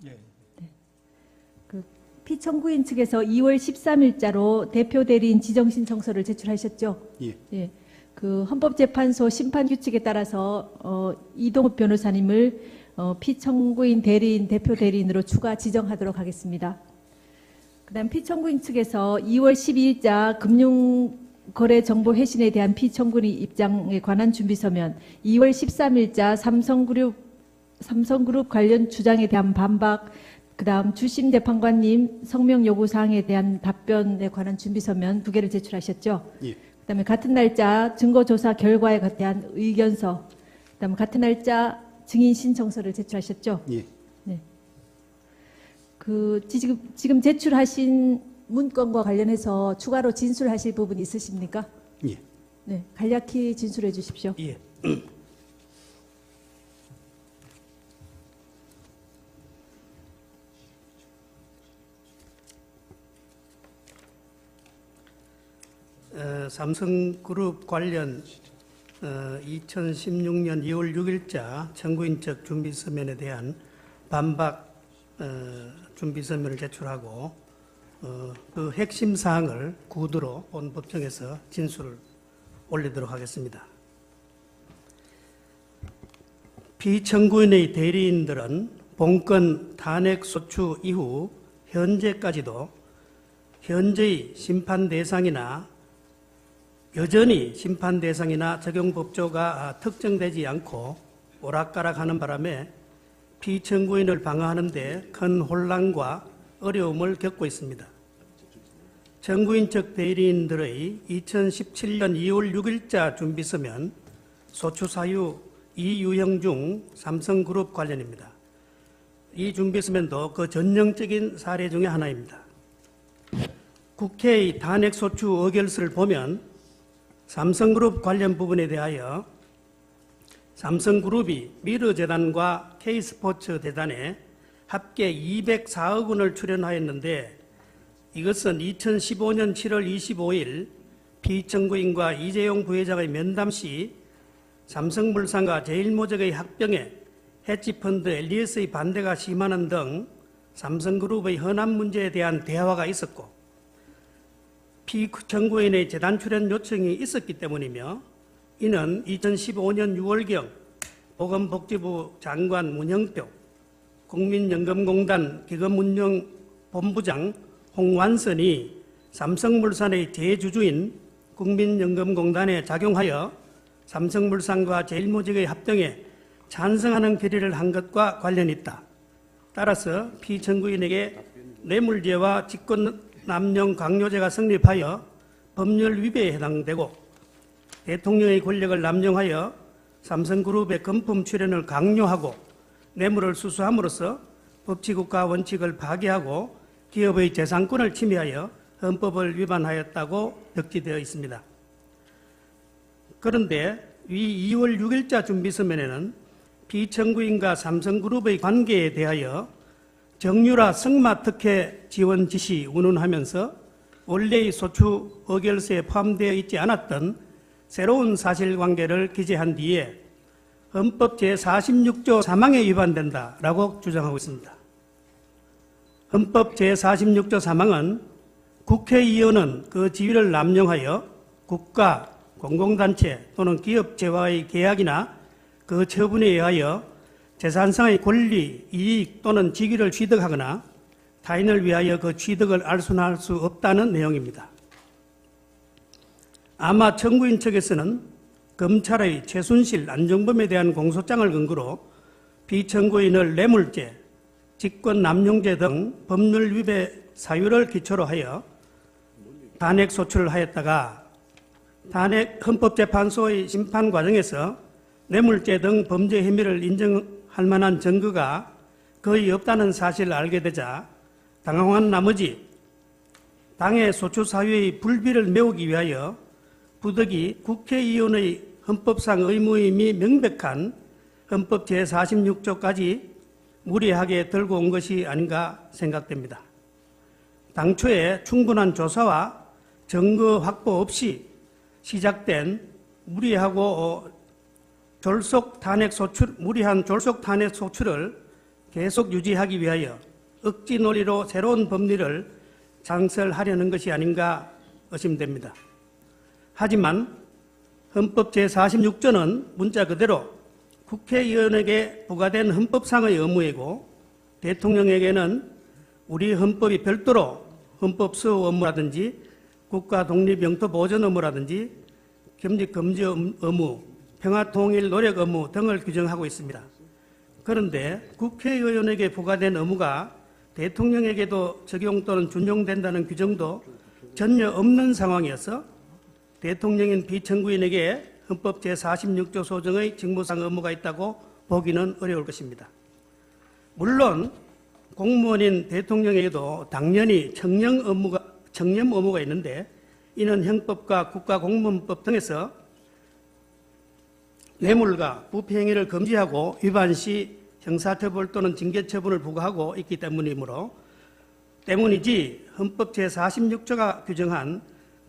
예. 그 피청구인 측에서 2월 13일자로 대표 대리인 지정 신청서를 제출하셨죠? 예. 예. 그 헌법재판소 심판 규칙에 따라서 이동욱 변호사님을 피청구인 대리인 대표 대리인으로 추가 지정하도록 하겠습니다. 그다음 피청구인 측에서 2월 12일자 금융거래 정보 회신에 대한 피청구인 입장에 관한 준비서면, 2월 13일자 삼성그룹 관련 주장에 대한 반박, 그다음 주심 재판관님 성명 요구 사항에 대한 답변에 관한 준비서면 2개를 제출하셨죠. 예. 그다음에 같은 날짜 증거조사 결과에 대한 의견서, 그다음에 같은 날짜 증인 신청서를 제출하셨죠. 예. 네. 그 지금 제출하신 문건과 관련해서 추가로 진술하실 부분 있으십니까? 예. 네, 간략히 진술해 주십시오. 예. 삼성그룹 관련 2016년 2월 6일자 청구인적 준비서면에 대한 반박 준비서면을 제출하고 그 핵심 사항을 구두로 본 법정에서 진술을 올리도록 하겠습니다. 피청구인의 대리인들은 본건 탄핵 소추 이후 현재까지도 현재의 심판 대상이나 여전히 심판 대상이나 적용 법조가 특정되지 않고 오락가락하는 바람에 피청구인을 방어하는 데 큰 혼란과 어려움을 겪고 있습니다. 청구인 측 대리인들의 2017년 2월 6일자 준비서면 소추 사유 이유형 중 삼성그룹 관련입니다. 이 준비서면도 그 전형적인 사례 중에 하나입니다. 국회의 탄핵소추 의결서를 보면 삼성그룹 관련 부분에 대하여 삼성그룹이 미르재단과 K스포츠재단에 합계 204억 원을 출연하였는데, 이것은 2015년 7월 25일 피청구인과 이재용 부회장의 면담 시 삼성물산과 제일모직의 합병에 헤지펀드 엘리엇의 반대가 심하는 등 삼성그룹의 현안 문제에 대한 대화가 있었고, 피청구인의 재단 출연 요청이 있었기 때문이며, 이는 2015년 6월경 보건복지부 장관 문형표, 국민연금공단 기금운용본부장 홍완선이 삼성물산의 대주주인 국민연금공단에 작용하여 삼성물산과 제일모직의 합병에 찬성하는 결의를 한 것과 관련이 있다. 따라서 피청구인에게 뇌물죄와 직권남용 강요죄가 성립하여 법률 위배에 해당되고, 대통령의 권력을 남용하여 삼성그룹의 금품 출연을 강요하고 뇌물을 수수함으로써 법치국가 원칙을 파괴하고 기업의 재산권을 침해하여 헌법을 위반하였다고 적시되어 있습니다. 그런데 이 2월 6일자 준비서면에는 피청구인과 삼성그룹의 관계에 대하여 정유라 성마특혜 지원 지시 운운하면서 원래의 소추 의결서에 포함되어 있지 않았던 새로운 사실관계를 기재한 뒤에 헌법 제46조 3항에 위반된다라고 주장하고 있습니다. 헌법 제46조 3항은 국회의원은 그 지위를 남용하여 국가, 공공단체 또는 기업체와의 계약이나 그 처분에 의하여 재산상의 권리, 이익 또는 직위를 취득하거나 타인을 위하여 그 취득을 알순할 수 없다는 내용입니다. 아마 청구인 측에서는 검찰의 최순실, 안종범에 대한 공소장을 근거로 피청구인을 뇌물죄, 직권남용죄 등 법률 위배 사유를 기초로 하여 탄핵 소추를 하였다가 헌법재판소의 심판 과정에서 뇌물죄 등 범죄 혐의를 인정할 만한 증거가 거의 없다는 사실을 알게 되자 당황한 나머지 당의 소추 사유의 불비를 메우기 위하여 부득이 국회의원의 헌법상 의무임이 명백한 헌법 제46조까지 무리하게 들고 온 것이 아닌가 생각됩니다. 당초에 충분한 조사와 증거 확보 없이 시작된 무리한 졸속 탄핵 소추를 계속 유지하기 위하여 억지 논리로 새로운 법리를 창설하려는 것이 아닌가 의심됩니다. 하지만 헌법 제46조는 문자 그대로 국회의원에게 부과된 헌법상의 의무이고 대통령에게는 우리 헌법이 별도로 헌법 수호 의무라든지 국가 독립 영토 보전 의무라든지 겸직 금지 의무, 평화 통일 노력 의무 등을 규정하고 있습니다. 그런데 국회의원에게 부과된 의무가 대통령에게도 적용 또는 준용된다는 규정도 전혀 없는 상황이어서 대통령인 비청구인에게 헌법 제46조 소정의 직무상 의무가 있다고 보기는 어려울 것입니다. 물론 공무원인 대통령에게도 당연히 청렴 의무가 있는데 이는 형법과 국가공무원법 등에서 뇌물과 부패 행위를 금지하고 위반 시 형사처벌 또는 징계처분을 부과하고 있기 때문이지 헌법 제46조가 규정한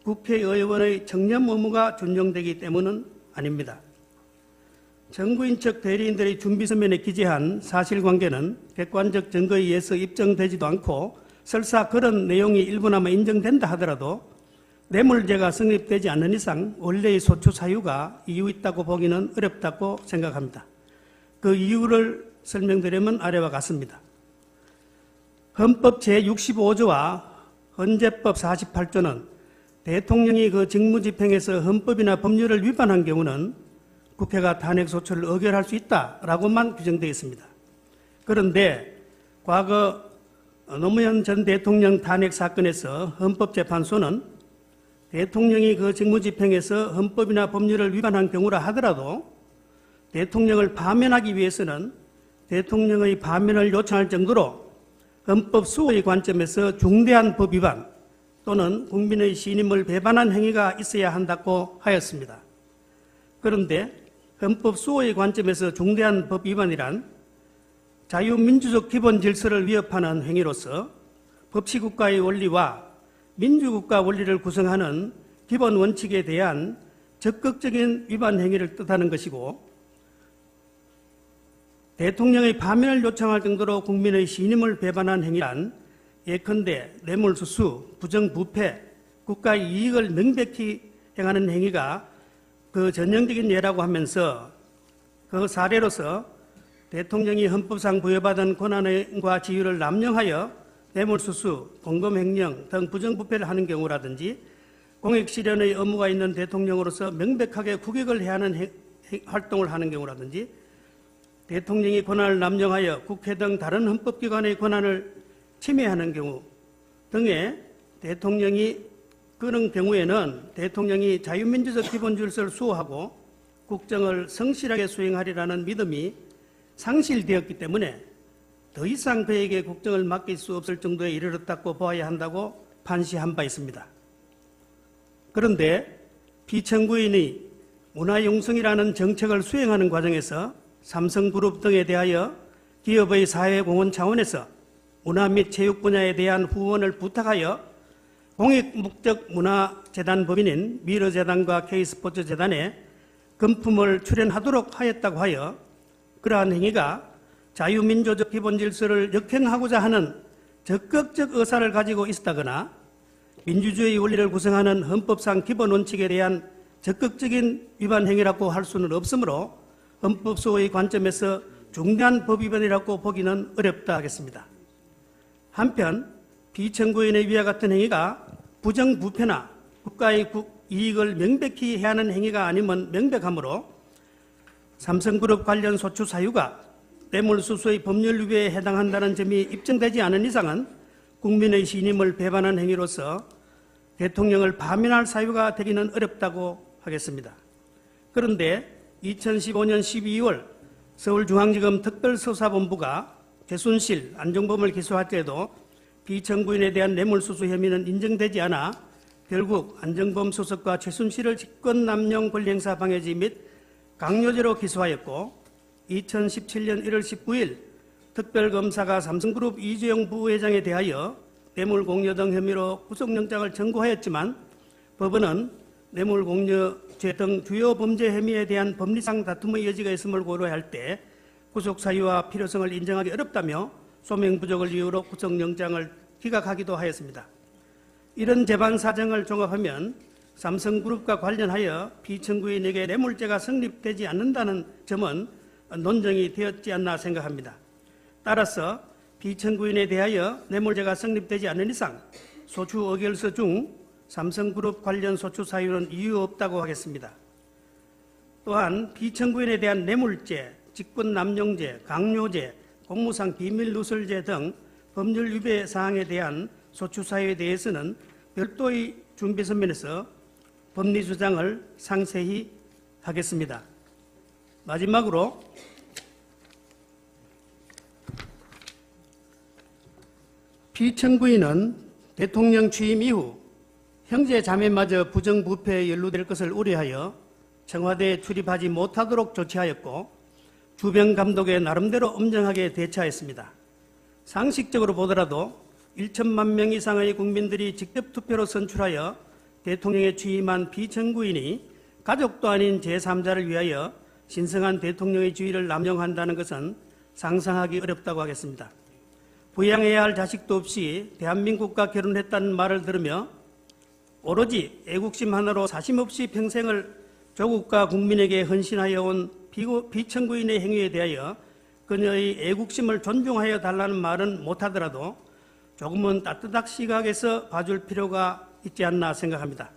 국회의원의 청렴 의무가 준용되기 때문은 아닙니다. 정부인 척 대리인들이 준비서면에 기재한 사실관계는 객관적 증거에 의해서 입증되지도 않고 설사 그런 내용이 일부나마 인정된다 하더라도 뇌물죄가 성립되지 않는 이상 원래의 소추 사유가 이유 있다고 보기는 어렵다고 생각합니다. 그 이유를 설명드리면 아래와 같습니다. 헌법 제65조와 헌재법 48조는 대통령이 그 직무집행에서 헌법이나 법률을 위반한 경우는 국회가 탄핵소추를 의결할 수 있다라고만 규정되어 있습니다. 그런데 과거 노무현 전 대통령 탄핵 사건에서 헌법재판소는 대통령이 그 직무집행에서 헌법이나 법률을 위반한 경우라 하더라도 대통령을 파면하기 위해서는 대통령의 파면을 요청할 정도로 헌법 수호의 관점에서 중대한 법 위반 또는 국민의 신임을 배반한 행위가 있어야 한다고 하였습니다. 그런데 헌법 수호의 관점에서 중대한 법 위반이란 자유민주적 기본 질서를 위협하는 행위로서 법치국가의 원리와 민주국가 원리를 구성하는 기본 원칙에 대한 적극적인 위반 행위를 뜻하는 것이고 대통령의 파면을 요청할 정도로 국민의 신임을 배반한 행위란 예컨대 뇌물수수, 부정부패, 국가의 이익을 명백히 행하는 행위가 그 전형적인 예라고 하면서 그 사례로서 대통령이 헌법상 부여받은 권한과 지위를 남용하여 뇌물수수, 공금횡령 등 부정부패를 하는 경우라든지 공익실현의 의무가 있는 대통령으로서 명백하게 국익을 해야 하는 활동을 하는 경우라든지 대통령이 권한을 남용하여 국회 등 다른 헌법기관의 권한을 침해하는 경우 등의 대통령이 그런 경우에는 대통령이 자유민주적 기본 질서를 수호하고 국정을 성실하게 수행하리라는 믿음이 상실되었기 때문에 더 이상 그에게 국정을 맡길 수 없을 정도에 이르렀다고 보아야 한다고 판시한 바 있습니다. 그런데 비청구인이 문화융성이라는 정책을 수행하는 과정에서 삼성그룹 등에 대하여 기업의 사회공헌 차원에서 문화 및 체육 분야에 대한 후원을 부탁하여 공익목적문화재단 법인인 미러재단과 K스포츠재단에 금품을 출연하도록 하였다고 하여 그러한 행위가 자유민주적 기본질서를 역행하고자 하는 적극적 의사를 가지고 있었다거나 민주주의 원리를 구성하는 헌법상 기본 원칙에 대한 적극적인 위반 행위라고 할 수는 없으므로 헌법소의 관점에서 중대한 법 위반이라고 보기는 어렵다 하겠습니다. 한편 비청구인의 위와 같은 행위가 부정부패나 국가의 이익을 명백히 해야 하는 행위가 아니면 명백하므로 삼성그룹 관련 소추 사유가 뇌물수수의 법률 위배에 해당한다는 점이 입증되지 않은 이상은 국민의 신임을 배반한 행위로서 대통령을 파면할 사유가 되기는 어렵다고 하겠습니다. 그런데 2015년 12월 서울중앙지검 특별수사본부가 최순실, 안종범을 기소할 때도 비청구인에 대한 뇌물수수 혐의는 인정되지 않아 결국 안종범 수석과 최순실을 직권남용 권리행사 방해죄 및 강요죄로 기소하였고 2017년 1월 19일 특별검사가 삼성그룹 이재용 부회장에 대하여 뇌물공여 등 혐의로 구속영장을 청구하였지만 법원은 뇌물공여죄 등 주요 범죄 혐의에 대한 법리상 다툼의 여지가 있음을 고려할 때 구속 사유와 필요성을 인정하기 어렵다며 소명 부족을 이유로 구속영장을 기각하기도 하였습니다. 이런 재반 사정을 종합하면 삼성그룹과 관련하여 피청구인에게 뇌물죄가 성립되지 않는다는 점은 논정이 되었지 않나 생각합니다. 따라서 피청구인에 대하여 뇌물죄가 성립되지 않는 이상 소추 의결서 중 삼성그룹 관련 소추 사유는 이유 없다고 하겠습니다. 또한 피청구인에 대한 뇌물죄, 직권남용죄, 강요죄, 공무상 비밀누설죄 등 법률 위배 사항에 대한 소추 사유에 대해서는 별도의 준비 서면에서 법리 주장을 상세히 하겠습니다. 마지막으로 피청구인은 대통령 취임 이후 형제 자매마저 부정부패에 연루될 것을 우려하여 청와대에 출입하지 못하도록 조치하였고 주변 감독에 나름대로 엄정하게 대처했습니다. 상식적으로 보더라도 1천만 명 이상의 국민들이 직접 투표로 선출하여 대통령에 취임한 피청구인이 가족도 아닌 제3자를 위하여 신성한 대통령의 지위를 남용한다는 것은 상상하기 어렵다고 하겠습니다. 부양해야 할 자식도 없이 대한민국과 결혼했다는 말을 들으며 오로지 애국심 하나로 사심없이 평생을 조국과 국민에게 헌신하여 온 피청구인의 행위에 대하여 그녀의 애국심을 존중하여 달라는 말은 못하더라도 조금은 따뜻한 시각에서 봐줄 필요가 있지 않나 생각합니다.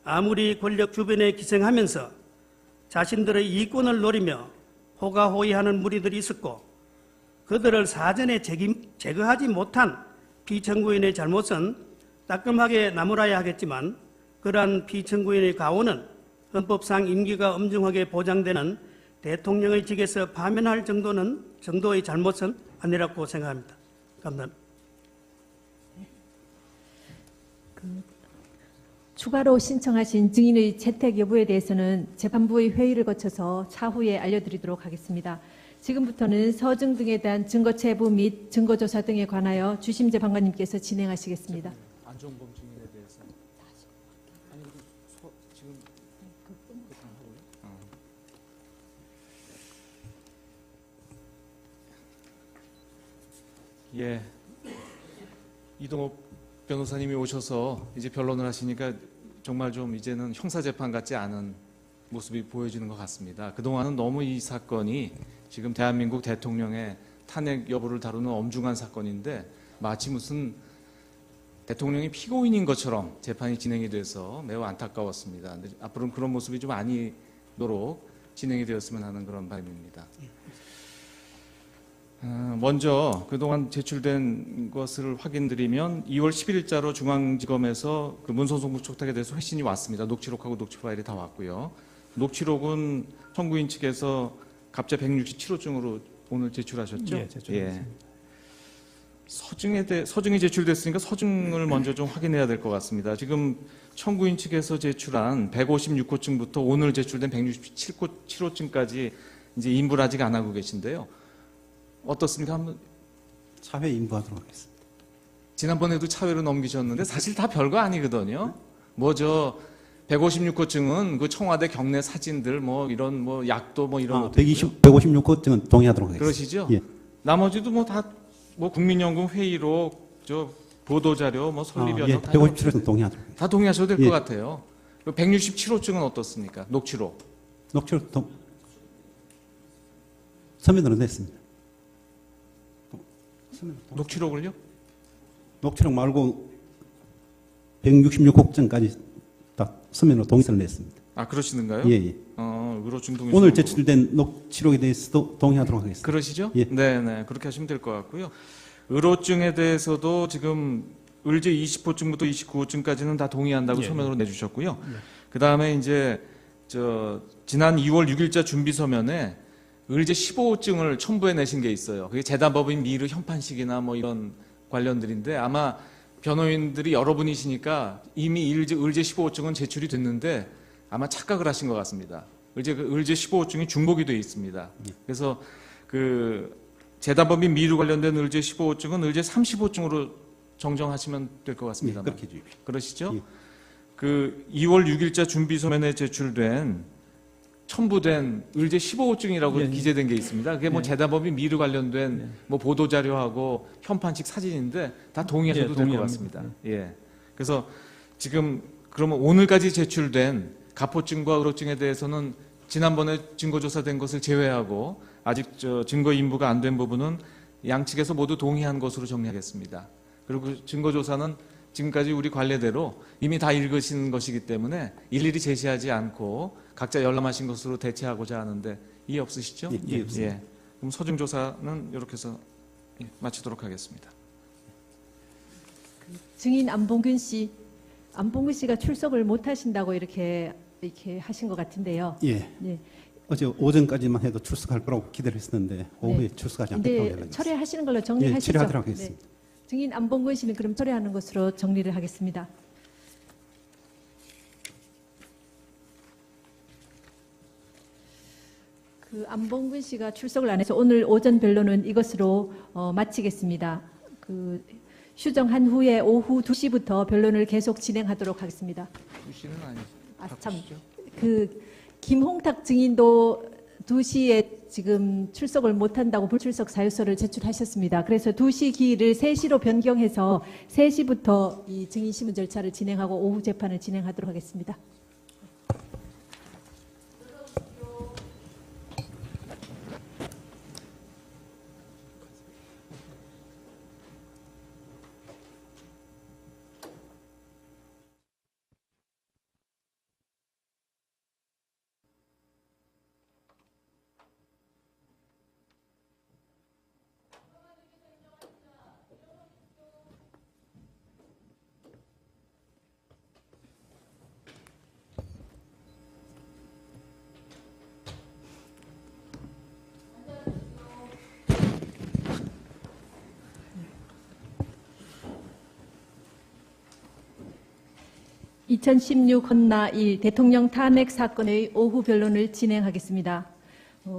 아무리 권력 주변에 기생하면서 자신들의 이권을 노리며 호가호위하는 무리들이 있었고 그들을 사전에 제거하지 못한 피청구인의 잘못은 따끔하게 나무라야 하겠지만 그러한 피청구인의 가오는 헌법상 임기가 엄중하게 보장되는 대통령의 직에서 파면할 정도의 잘못은 아니라고 생각합니다. 감사합니다. 추가로 신청하신 증인의 채택 여부에 대해서는 재판부의 회의를 거쳐서 차후에 알려드리도록 하겠습니다. 지금부터는 서증 등에 대한 증거 체부 및 증거 조사 등에 관하여 주심 재판관님께서 진행하시겠습니다. 안종범 증인에 대해서 아니 지금 예, 이동욱 변호사님이 오셔서 이제 변론을 하시니까 정말 좀 이제는 형사재판 같지 않은 모습이 보여지는 것 같습니다. 그동안은 너무 이 사건이 지금 대한민국 대통령의 탄핵 여부를 다루는 엄중한 사건인데 마치 무슨 대통령이 피고인인 것처럼 재판이 진행이 돼서 매우 안타까웠습니다. 근데 앞으로는 그런 모습이 좀 아니도록 진행이 되었으면 하는 그런 바람입니다. 먼저 그동안 제출된 것을 확인드리면 2월 10일자로 중앙지검에서 그 문서송부 촉탁에 대해서 회신이 왔습니다. 녹취록하고 녹취 파일이 다 왔고요. 녹취록은 청구인 측에서 갑자 167호증으로 오늘 제출하셨죠? 예, 제출했습니다. 서증이 제출됐으니까 서증을 먼저 좀 확인해야 될 것 같습니다. 지금 청구인 측에서 제출한 156호증부터 오늘 제출된 167호증까지 이제 인부를 아직 안 하고 계신데요. 어떻습니까? 한번 차회 인부하도록 하겠습니다. 지난번에도 차회로 넘기셨는데 사실 다 별거 아니거든요. 뭐 저 156호증은 그 청와대 경내 사진들 뭐 이런 뭐 약도 뭐 이런 것도 156호증은 동의하도록 하겠습니다. 그러시죠? 예. 나머지도 뭐 다 뭐 국민연금 회의록 저 보도 자료 뭐 설립 예, 연락 다 157호증 동의하도록 하겠습니다. 다 동의하셔도 될 것 예. 같아요. 167호증은 어떻습니까? 녹취록. 녹취록 서면으로 냈습니다. 녹취록을요? 녹취록 말고 166호증까지 다 서면으로 동의서를 냈습니다. 아 그러시는가요? 예, 예. 의로증 동의. 오늘 제출된 녹취록에 대해서도 동의하도록 하겠습니다. 그러시죠? 예. 네, 그렇게 하시면 될 것 같고요. 의로증에 대해서도 지금 의제 20호증부터 29호증까지는 다 동의한다고 예. 서면으로 내주셨고요. 그 다음에 이제 지난 2월 6일자 준비 서면에 의제 15호증을 첨부해 내신 게 있어요. 그게 재단법인 미르 현판식이나 뭐 이런 관련들인데 아마 변호인들이 여러분이시니까 이미 의제 15호증은 제출이 됐는데 아마 착각을 하신 것 같습니다. 의제 15호증이 중복이 되어 있습니다. 그래서 그 재단법인 미르 관련된 의제 15호증은 의제 30호증으로 정정하시면 될 것 같습니다. 예, 그렇게 해주십시오. 그러시죠? 예. 그 2월 6일자 준비 서면에 제출된 첨부된 의뢰 15호증이라고 예. 기재된 게 있습니다. 그게 뭐 예. 재단법인 미르 관련된 뭐 보도 자료하고 현판식 사진인데 다 동의하셔도 될 것 동의합니다. 같습니다. 예. 그래서 지금 그러면 오늘까지 제출된 가포증과 의로증에 대해서는 지난번에 증거조사된 것을 제외하고 아직 증거 인부가 안 된 부분은 양측에서 모두 동의한 것으로 정리하겠습니다. 그리고 증거조사는 지금까지 우리 관례대로 이미 다 읽으신 것이기 때문에 일일이 제시하지 않고 각자 열람하신 것으로 대체하고자 하는데 이해 없으시죠? 예, 이해 없습니다. 예. 그럼 서중조사는 이렇게 해서 마치도록 하겠습니다. 증인 안봉근 씨가 출석을 못 하신다고 이렇게 하신 것 같은데요. 예. 네. 어제 오전까지만 해도 출석할 거라고 기대를 했었는데 오후에 출석하지 않겠다고 이제 연락이 왔습니다. 철회하시는 걸로 정리하시죠. 예, 철회하도록 하겠습니다. 네. 증인 안봉근 씨는 그럼 철회하는 것으로 정리를 하겠습니다. 그 안봉근 씨가 출석을 안 해서 오늘 오전 변론은 이것으로 마치겠습니다. 그 휴정한 후에 오후 2시부터 변론을 계속 진행하도록 하겠습니다. 2시는 아니죠. 참, 그 김홍탁 증인도 2시에 지금 출석을 못한다고 불출석 사유서를 제출하셨습니다. 그래서 2시 기일을 3시로 변경해서 3시부터 이 증인 심문 절차를 진행하고 오후 재판을 진행하도록 하겠습니다. (2016) 헌나 1 대통령 탄핵 사건의 오후 변론을 진행하겠습니다.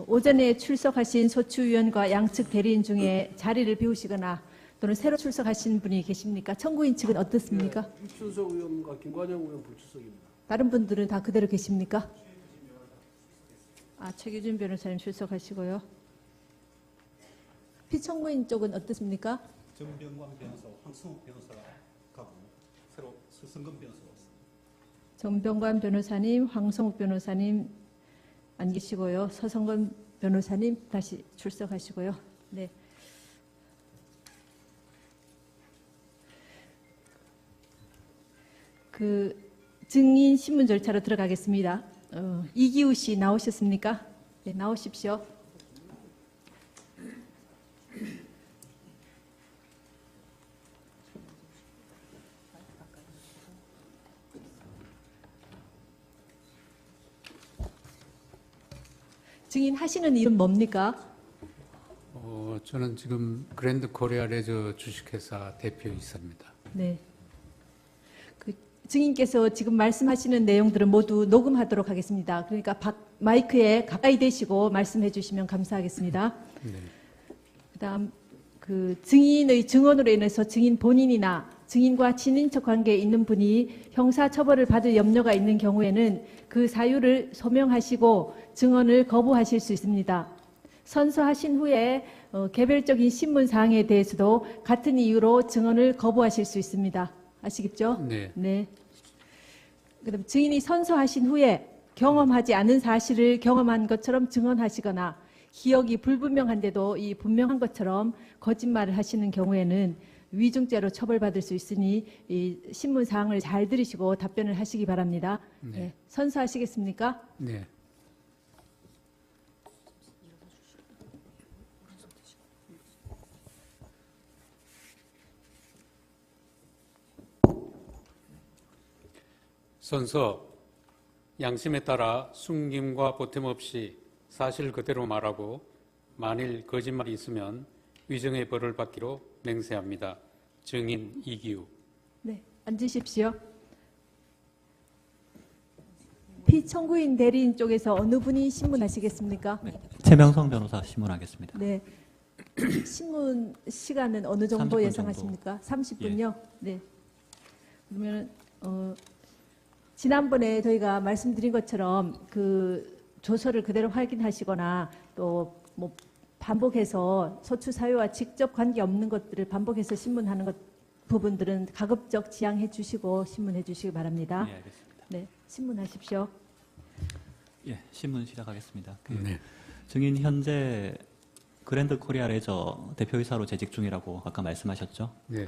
오전에 출석하신 소추위원과 양측 대리인 중에 자리를 비우시거나 또는 새로 출석하신 분이 계십니까? 청구인 측은 어떻습니까? 유춘석 의원과 김관영 의원 불출석입니다. 다른 분들은 다 그대로 계십니까? 최규준 변호사님 출석하시고요. 피청구인 쪽은 어떻습니까? 정병관 변호사, 황성욱 변호사가 가고 새로 서성근 변호사가 왔습니다. 정병관 변호사님, 황성욱 변호사님 안 계시고요. 서성건 변호사님 다시 출석하시고요. 네. 그 증인 신문 절차로 들어가겠습니다. 이기우 씨 나오셨습니까? 네, 나오십시오. 증인 하시는 일은 뭡니까? 저는 지금 그랜드 코리아 레저 주식회사 대표이사입니다. 네. 그 증인께서 지금 말씀하시는 내용들은 모두 녹음하도록 하겠습니다. 그러니까 마이크에 가까이 대시고 말씀해 주시면 감사하겠습니다. 네. 그다음 그 증인의 증언으로 인해서 증인 본인이나 증인과 친인척 관계에 있는 분이 형사 처벌을 받을 염려가 있는 경우에는 그 사유를 소명하시고 증언을 거부하실 수 있습니다. 선서하신 후에 개별적인 신문 사항에 대해서도 같은 이유로 증언을 거부하실 수 있습니다. 아시겠죠? 네. 네. 그다음 증인이 선서하신 후에 경험하지 않은 사실을 경험한 것처럼 증언하시거나 기억이 불분명한데도 이 분명한 것처럼 거짓말을 하시는 경우에는 위증죄로 처벌받을 수 있으니 이 신문 사항을 잘 들으시고 답변을 하시기 바랍니다. 네. 네. 선서하시겠습니까? 네. 선서, 양심에 따라 숨김과 보탬 없이 사실 그대로 말하고 만일 거짓말이 있으면 위증의 벌을 받기로 맹세합니다. 증인 이기우. 네, 앉으십시오. 피청구인 대리인 쪽에서 어느 분이 신문하시겠습니까? 네, 최명성 변호사 신문하겠습니다. 네. 신문 시간은 어느 정도 30분 예상하십니까? 30분요? 네. 그러면 지난번에 저희가 말씀드린 것처럼 그 조서를 그대로 확인하시거나 또 뭐 반복해서 소추 사유와 직접 관계 없는 것들을 반복해서 신문하는 것 부분들은 가급적 지양해 주시고 신문해 주시기 바랍니다. 예, 알겠습니다. 네, 신문하십시오. 예, 신문 시작하겠습니다. 네. 증인 현재 그랜드 코리아 레저 대표이사로 재직 중이라고 아까 말씀하셨죠? 네.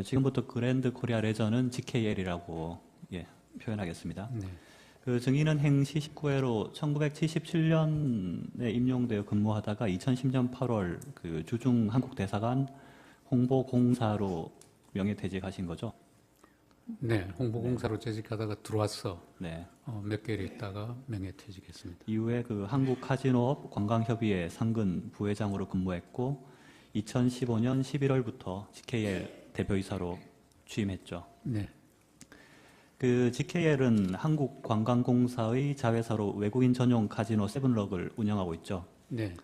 지금부터 그랜드 코리아 레저는 GKL이라고 표현하겠습니다. 네. 증인은 행시 19회로 1977년에 임용되어 근무하다가 2010년 8월 주중 한국 대사관 홍보공사로 명예퇴직하신 거죠? 네. 홍보공사로 재직하다가 들어와서 네. 몇 개월 있다가 명예퇴직했습니다. 이후에 한국 카지노업 관광협의회 상근 부회장으로 근무했고 2015년 11월부터 GKL 대표이사로 취임했죠. 네. GKL은 한국관광공사의 자회사로 외국인 전용 카지노 세븐럭을 운영하고 있죠. 네.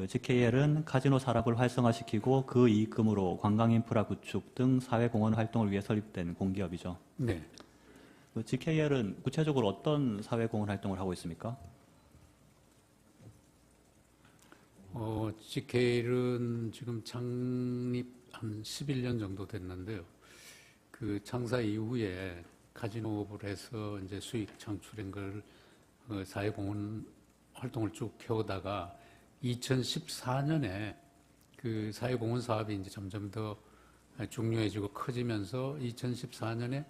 GKL은 카지노 산업을 활성화시키고 그 이익금으로 관광인프라 구축 등 사회공헌 활동을 위해 설립된 공기업이죠. 네. GKL은 구체적으로 어떤 사회공헌 활동을 하고 있습니까? GKL은 지금 창립 한 11년 정도 됐는데요. 창사 이후에 카지노업을 해서 이제 수익 창출한 걸 사회공헌 활동을 쭉 해오다가 2014년에 사회공헌 사업이 이제 점점 더 중요해지고 커지면서 2014년에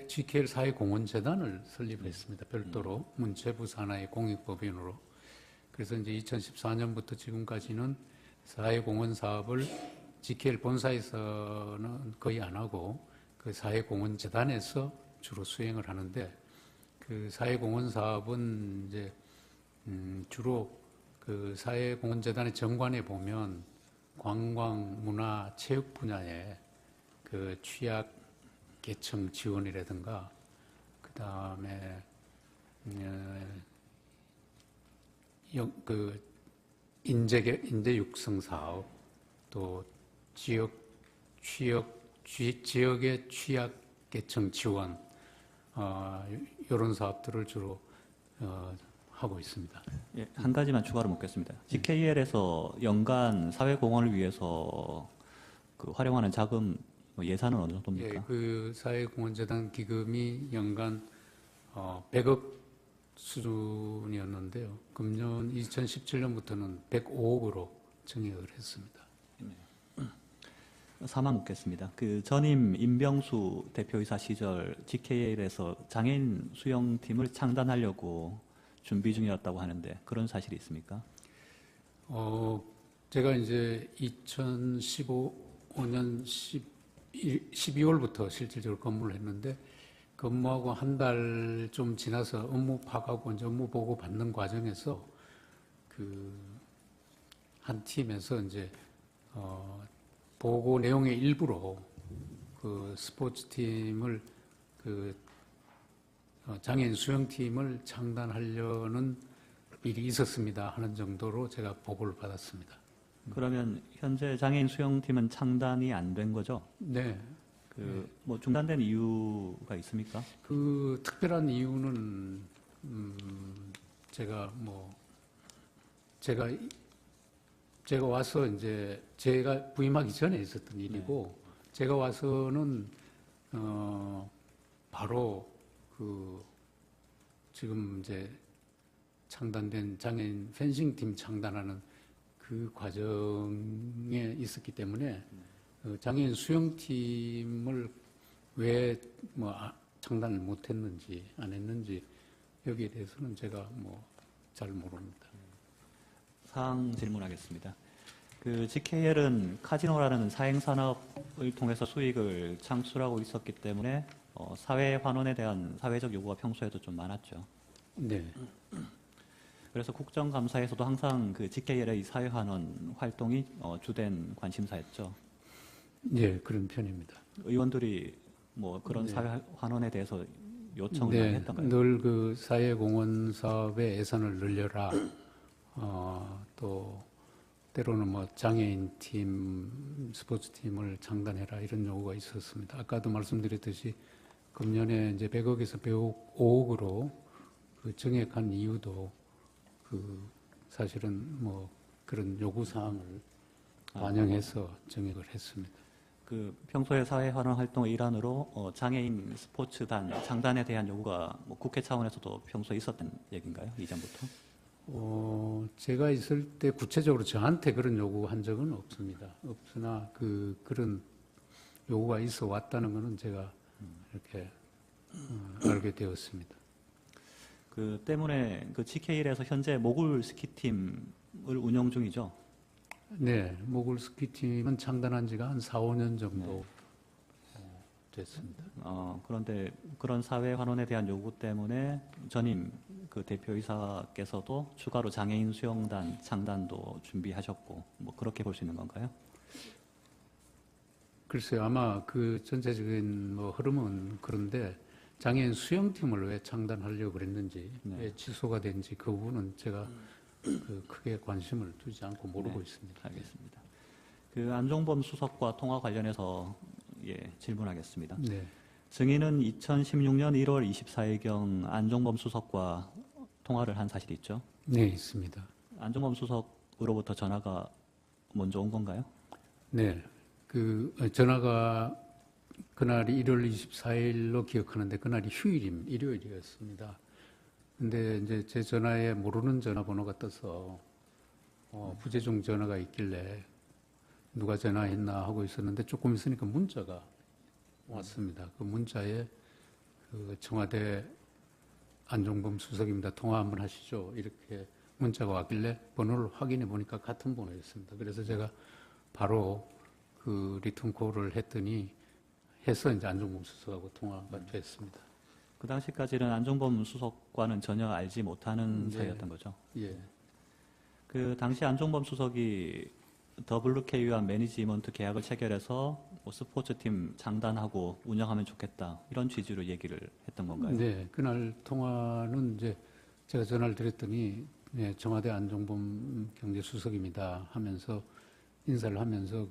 GKL 사회공헌재단을 설립했습니다. 별도로 문체부 산하의 공익법인으로. 그래서 이제 2014년부터 지금까지는 사회공헌 사업을 GKL 본사에서는 거의 안 하고 사회공헌재단에서 주로 수행을 하는데 사회공헌 사업은 이제 주로 사회공헌재단의 정관에 보면 관광, 문화, 체육 분야에 취약 계층 지원이라든가 그다음에 인재 육성 사업 또 지역의 취약계층 지원, 이런 사업들을 주로 하고 있습니다. 예, 한 가지만 추가로 묻겠습니다. GKL에서 연간 사회공헌을 위해서 활용하는 자금 예산은 어느 정도입니까? 예, 사회공헌재단 기금이 연간 100억 수준이었는데요. 금년 2017년부터는 105억으로 증액을 했습니다. 사망 묻겠습니다. 전임 임병수 대표이사 시절 GKL에서 장애인 수영팀을 창단하려고 준비 중이었다고 하는데 그런 사실이 있습니까? 제가 이제 2015년 12월부터 실질적으로 근무를 했는데 근무하고 한 달 좀 지나서 업무 파악하고 이제 업무 보고 받는 과정에서 한 팀에서 이제 보고 내용의 일부로 스포츠팀을 장애인 수영팀을 창단하려는 일이 있었습니다 하는 정도로 제가 보고를 받았습니다. 그러면 현재 장애인 수영팀은 창단이 안 된 거죠? 네. 중단된 이유가 있습니까? 특별한 이유는 제가 와서 이제 제가 부임하기 전에 있었던 일이고 제가 와서는 바로 지금 이제 창단된 장애인 펜싱팀 창단하는 그 과정에 있었기 때문에 장애인 수영팀을 왜 창단을 못했는지 안 했는지 여기에 대해서는 제가 잘 모릅니다. 사항 질문하겠습니다. GKL은 카지노라는 사행산업을 통해서 수익을 창출하고 있었기 때문에 사회 환원에 대한 사회적 요구가 평소에도 좀 많았죠. 네. 그래서 국정감사에서도 항상 GKL의 사회 환원 활동이 주된 관심사였죠. 네, 그런 편입니다. 의원들이 그런 사회 환원에 대해서 요청을 많이 했던가요? 늘 사회공헌 사업의 예산을 늘려라. 또 때로는 장애인 팀, 스포츠 팀을 창단해라 이런 요구가 있었습니다. 아까도 말씀드렸듯이 금년에 이제 100억에서 105억으로 그 정액한 이유도 그 사실은 뭐 그런 요구 사항을 반영해서 정액을 했습니다. 그 평소에 사회 활동 활동의 일환으로 장애인 스포츠단 창단에 대한 요구가 뭐 국회 차원에서도 평소에 있었던 얘기인가요? 이전부터? 제가 있을 때 구체적으로 저한테 그런 요구한 적은 없습니다. 없으나 그런 요구가 있어 왔다는 것은 제가 이렇게 알게 되었습니다. 그 때문에 그 GKL에서 현재 모굴 스키팀을 운영 중이죠. 네, 모굴 스키팀은 창단한 지가 한 4, 5년 정도 됐습니다. 그런데 그런 사회 환원에 대한 요구 때문에 전임 그 대표이사께서도 추가로 장애인 수영단 창단도 준비하셨고 뭐 그렇게 볼 수 있는 건가요? 글쎄요, 아마 그 전체적인 뭐 흐름은 그런데 장애인 수영팀을 왜 창단하려고 그랬는지, 네. 왜 취소가 된지 그 부분은 제가 크게 관심을 두지 않고 모르고 있습니다. 알겠습니다. 그 안종범 수석과 통화 관련해서 질문하겠습니다. 네, 증인은 2016년 1월 24일경 안종범 수석과 통화를 한 사실이 있죠? 네, 있습니다. 안종범 수석으로부터 전화가 먼저 온 건가요? 네, 그 전화가 그날이 1월 24일로 기억하는데 그날이 일요일이었습니다. 근데 이제 제 전화에 모르는 전화번호가 떠서 부재중 전화가 있길래 누가 전화했나 하고 있었는데 조금 있으니까 문자가 왔습니다. 그 문자에 그 청와대 안종범 수석입니다. 통화 한번 하시죠. 이렇게 문자가 왔길래 번호를 확인해 보니까 같은 번호였습니다. 그래서 제가 바로 그 리턴콜을 했더니 해서 이제 안종범 수석하고 통화가 됐습니다. 그 당시까지는 안종범 수석과는 전혀 알지 못하는 네. 사이였던 거죠. 예. 그 당시 안종범 수석이 WK와 매니지먼트 계약을 체결해서 뭐 스포츠팀 장단하고 운영하면 좋겠다 이런 취지로 얘기를 했던 건가요? 네, 그날 통화는 이제 제가 전화를 드렸더니 네, 청와대 안종범 경제수석입니다 하면서 인사를 하면서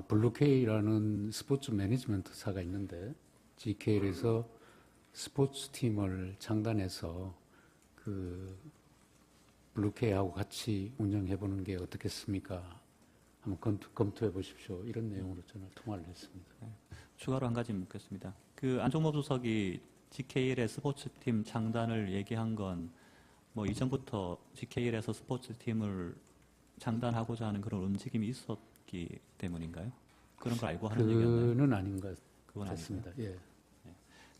블루케이라는 스포츠 매니지먼트사가 있는데 GKL에서 스포츠팀을 창단해서 그 블루케이하고 같이 운영해보는 게 어떻겠습니까? 한번 검토해 보십시오. 이런 내용으로 전화를 통화를 했습니다. 추가로 한 가지 묻겠습니다. 그 안종범 수석이 GKL의 스포츠팀 창단을 얘기한 건 뭐 이전부터 GKL에서 스포츠팀을 창단하고자 하는 그런 움직임이 있었기 때문인가요? 그런 걸 알고 하는 얘기였나요? 그는 아닌 것 그건 같습니다. 예.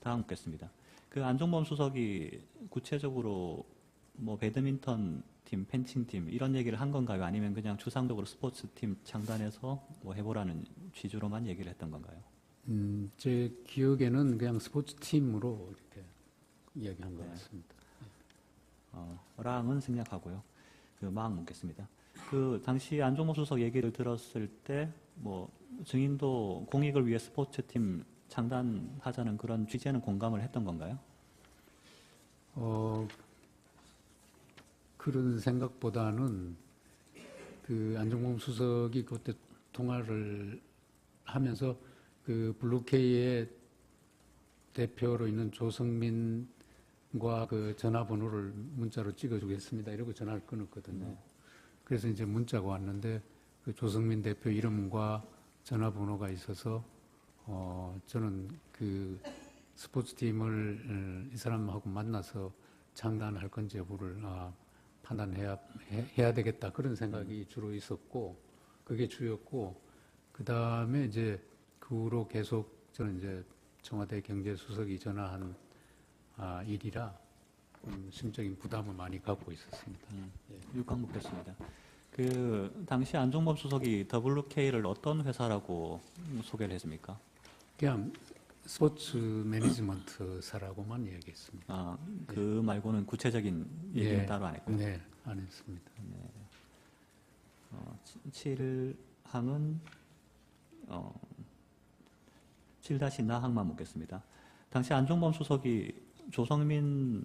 다음 묻겠습니다. 그 안종범 수석이 구체적으로 뭐 배드민턴 팀, 펜싱 팀 이런 얘기를 한 건가요? 아니면 그냥 추상적으로 스포츠 팀 창단해서 뭐 해보라는 취지로만 얘기를 했던 건가요? 제 기억에는 그냥 스포츠 팀으로 이렇게 이야기한 것 네. 같습니다. 랑은 생략하고요. 그 마항 묻겠습니다. 그 당시 안종범 수석 얘기를 들었을 때 뭐 증인도 공익을 위해 스포츠 팀 창단하자는 그런 취지에는 공감을 했던 건가요? 그런 생각보다는 그 안종범 수석이 그때 통화를 하면서 그 블루케이의 대표로 있는 조성민과 그 전화번호를 문자로 찍어주겠습니다. 이러고 전화를 끊었거든요. 그래서 이제 문자가 왔는데 그 조성민 대표 이름과 전화번호가 있어서 저는 그 스포츠팀을 이 사람하고 만나서 장단할 건지 여부를 판단해야 되겠다 그런 생각이 주로 있었고 그게 주였고 그 다음에 이제 그 후로 계속 저는 이제 청와대 경제수석이 전화한 일이라 심적인 부담을 많이 갖고 있었습니다. 6강 묻겠습니다. 그 당시 안종범 수석이 WK를 어떤 회사라고 소개를 했습니까? 그냥 스포츠 매니지먼트사라고만 얘기했습니다. 그 말고는 구체적인 얘기는 따로 안 했고요. 네, 안 했습니다. 7항은 7-나항만 묻겠습니다. 당시 안종범 수석이 조성민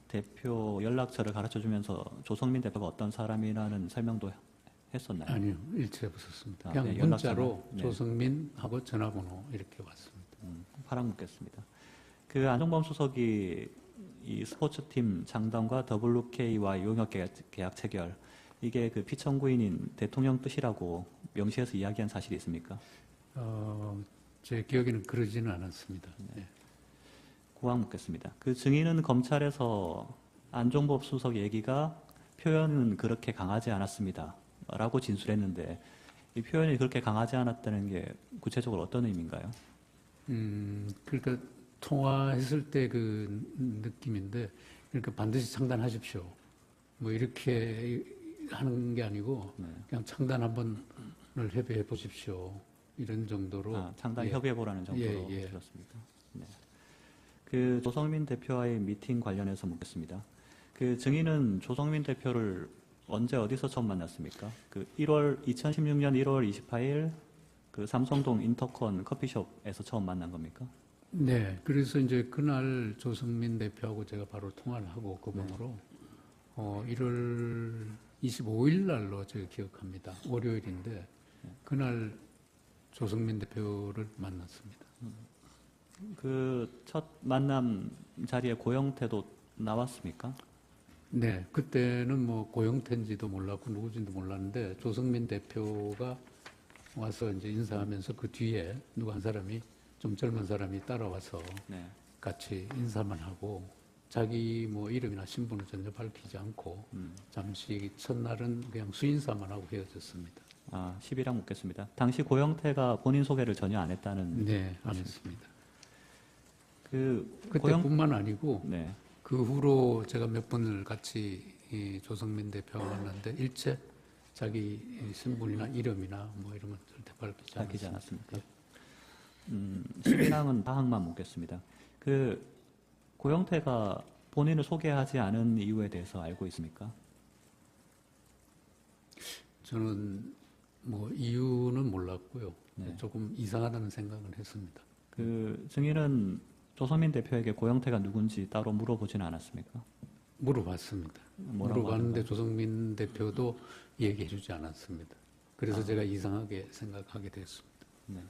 대표 연락처를 가르쳐주면서 조성민 대표가 어떤 사람이라는 설명도 했었나요? 아니요, 일체 없었습니다. 아, 그냥 네, 문자로 연락처는, 네. 조성민하고 전화번호 이렇게 왔습니다. 8항 묻겠습니다. 그 안종범 수석이 이 스포츠팀 창단과 WK와 용역 계약 체결 이게 그 피청구인인 대통령 뜻이라고 명시해서 이야기한 사실이 있습니까? 제 기억에는 그러지는 않았습니다. 네. 구항 묻겠습니다. 그 증인은 검찰에서 안종범 수석 얘기가 표현은 그렇게 강하지 않았습니다. 라고 진술했는데 이 표현이 그렇게 강하지 않았다는 게 구체적으로 어떤 의미인가요? 그러니까 통화했을 때 그 느낌인데, 그러니까 반드시 창단하십시오. 뭐 이렇게 하는 게 아니고 그냥 창단 한번을 협의해 보십시오. 이런 정도로. 창단 예. 협의해 보라는 정도로 예. 들었습니다. 네. 그 조성민 대표와의 미팅 관련해서 묻겠습니다. 그 증인은 조성민 대표를 언제 어디서 처음 만났습니까? 그 2016년 1월 28일 그 삼성동 인터컨 커피숍에서 처음 만난 겁니까? 네. 그래서 이제 그날 조성민 대표하고 제가 바로 통화를 하고 그 번호로 1월 25일 날로 제가 기억합니다. 월요일인데 그날 조성민 대표를 만났습니다. 그 첫 만남 자리에 고영태도 나왔습니까? 네, 그때는 뭐 고영태인지도 몰랐고 누구인지도 몰랐는데 조성민 대표가 와서 이제 인사하면서 그 뒤에 누구 한 사람이 좀 젊은 사람이 따라와서 네. 같이 인사만 하고 자기 뭐 이름이나 신분을 전혀 밝히지 않고 잠시 첫날은 그냥 수인사만 하고 헤어졌습니다. 10이랑 묻겠습니다. 당시 고영태가 본인 소개를 전혀 안 했다는. 네, 안 했습니다. 그 그때뿐만 아니고 네. 그 후로 제가 몇 번을 같이 이 조성민 대표와 만났는데 일체 자기 신분이나 이름이나 뭐 이런 건 절대 밝히지 않았습니다. 않았습니까? 10이랑은 다항만 묻겠습니다. 그 고영태가 본인을 소개하지 않은 이유에 대해서 알고 있습니까? 저는 뭐 이유는 몰랐고요. 네. 조금 이상하다는 생각은 했습니다. 그 증인은 조성민 대표에게 고영태가 누군지 따로 물어보지는 않았습니까? 물어봤습니다. 뭐라고 물어봤는데 하던가요? 조성민 대표도 얘기해주지 않았습니다. 그래서 제가 이상하게 생각하게 됐습니다. 네.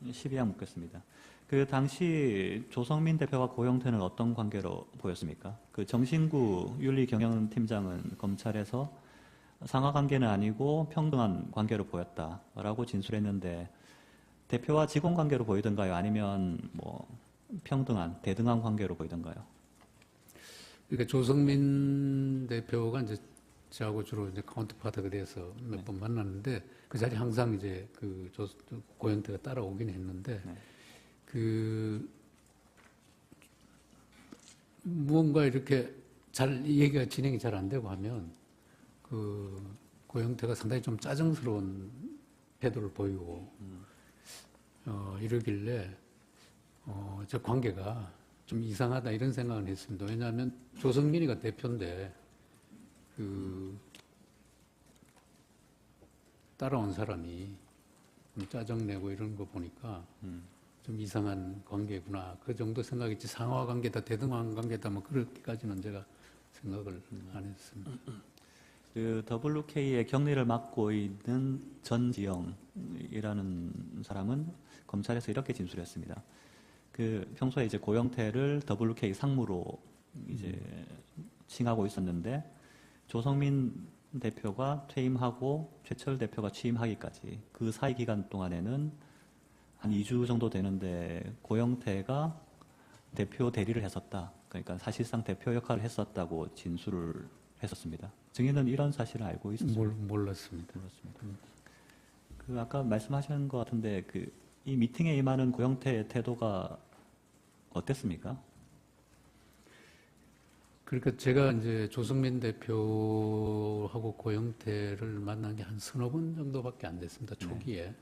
12양 묻겠습니다. 그 당시 조성민 대표와 고영태는 어떤 관계로 보였습니까? 그 정신구 윤리경영팀장은 검찰에서 상하 관계는 아니고 평등한 관계로 보였다라고 진술했는데 대표와 직원 관계로 보이던가요? 아니면 뭐 평등한 대등한 관계로 보이던가요? 그러니까 조성민 대표가 이제 저하고 주로 이제 카운터파트가 돼서 몇 번 만났는데 그 자리에 항상 이제 그 고영태가 따라오긴 했는데 네. 그 무언가 이렇게 잘 얘기가 진행이 잘 안 되고 하면 그 고영태가 상당히 좀 짜증스러운 태도를 보이고 이러길래 저 관계가 좀 이상하다 이런 생각을 했습니다. 왜냐하면 조성민이가 대표인데 그 따라온 사람이 좀 짜증내고 이런 거 보니까 좀 이상한 관계구나 그 정도 생각했지 상하 관계다 대등한 관계다 뭐 그렇게까지는 제가 생각을 안 했습니다. 그 WK의 격리를 맡고 있는 전지영이라는 사람은 검찰에서 이렇게 진술했습니다. 그 평소에 이제 고영태를 WK 상무로 이제 칭하고 있었는데 조성민 대표가 퇴임하고 최철 대표가 취임하기까지 그 사이 기간 동안에는 한 2주 정도 되는데 고영태가 대표 대리를 했었다. 그러니까 사실상 대표 역할을 했었다고 진술을 했었습니다. 증인은 이런 사실을 알고 있었습니다. 몰랐습니다. 그 아까 말씀하신 것 같은데 그 이 미팅에 임하는 고영태의 태도가 어땠습니까? 그러니까 제가 이제 조성민 대표하고 고영태를 만난 게 한 서너 번 정도밖에 안 됐습니다. 초기에.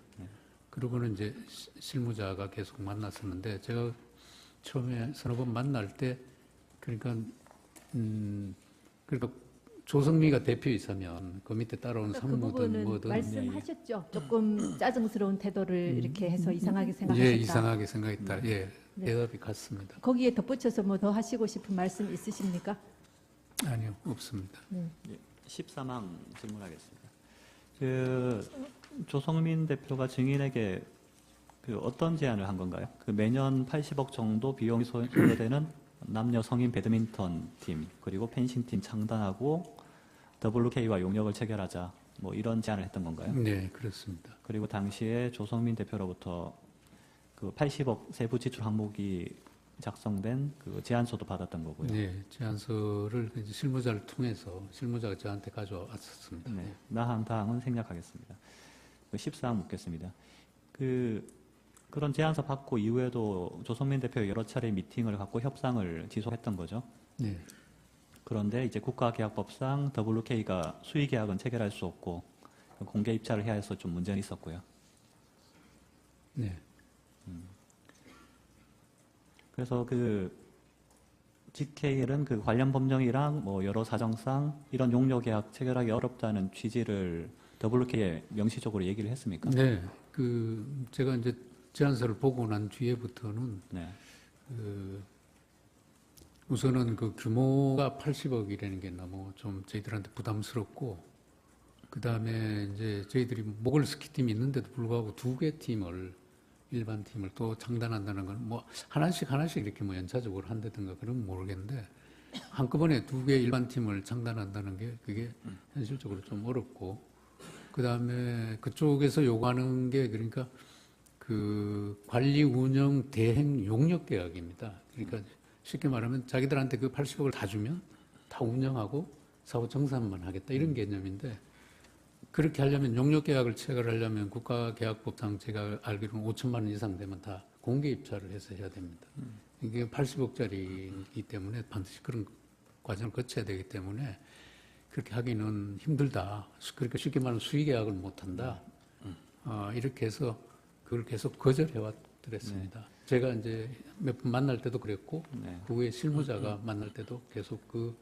그러고는 이제 실무자가 계속 만났었는데 제가 처음에 서너 번 만날 때 그러니까 조성미가 대표이사면 그 밑에 따라오는 그 상무든 부분은 뭐든 말씀하셨죠. 조금 짜증스러운 태도를 이렇게 해서 이상하게 생각하셨다. 예, 이상하게 생각했다. 예, 대답이 같습니다. 거기에 덧붙여서 뭐 더 하시고 싶은 말씀 있으십니까? 아니요, 없습니다. 13항 질문하겠습니다. 그 조성민 대표가 증인에게 그 어떤 제안을 한 건가요? 그 매년 80억 정도 비용이 소요되는 남녀 성인 배드민턴 팀 그리고 펜싱 팀 창단하고 WK와 용역을 체결하자 뭐 이런 제안을 했던 건가요? 네, 그렇습니다. 그리고 당시에 조성민 대표로부터 그 80억 세부 지출 항목이 작성된 그 제안서도 받았던 거고요. 네, 제안서를 이제 실무자를 통해서 실무자가 저한테 가져왔었습니다. 네, 나항 다항은 생략하겠습니다. 14항 묻겠습니다. 그런 제안서 받고 이후에도 조성민 대표 여러 차례 미팅을 갖고 협상을 지속했던 거죠. 네, 그런데 이제 국가계약법상 WK가 수의 계약은 체결할 수 없고 공개 입찰을 해야 해서 좀 문제는 있었고요. 네, 그래서 그 GKL은 그 관련 법령이랑 뭐 여러 사정상 이런 용역 계약 체결하기 어렵다는 취지를 WK에 명시적으로 얘기를 했습니까? 네. 제가 이제 제안서를 보고 난 뒤에부터는 네. 우선은 그 규모가 80억이라는 게 너무 좀 저희들한테 부담스럽고, 그 다음에 이제 저희들이 모글 스키팀이 있는데도 불구하고 2개 팀을, 일반 팀을 또 창단한다는 건 뭐 하나씩 이렇게 뭐 연차적으로 한다든가 그런 건 모르겠는데, 한꺼번에 2개 일반 팀을 창단한다는 게 그게 현실적으로 좀 어렵고, 그 다음에 그쪽에서 요구하는 게 그러니까 그 관리 운영 대행 용역 계약입니다. 그러니까 쉽게 말하면 자기들한테 그 80억을 다 주면 다 운영하고 사후 정산만 하겠다 이런 개념인데, 그렇게 하려면 용역 계약을 체결하려면 국가계약법상 제가 알기로는 5천만 원 이상 되면 다 공개 입찰을 해서 해야 됩니다. 이게 80억짜리이기 때문에 반드시 그런 과정을 거쳐야 되기 때문에 그렇게 하기는 힘들다. 그러니까 쉽게 말하면 수의 계약을 못 한다. 이렇게 해서 그걸 계속 거절해 왔더랬습니다. 제가 이제 몇 번 만날 때도 그랬고, 네. 그 후에 실무자가 만날 때도 계속 그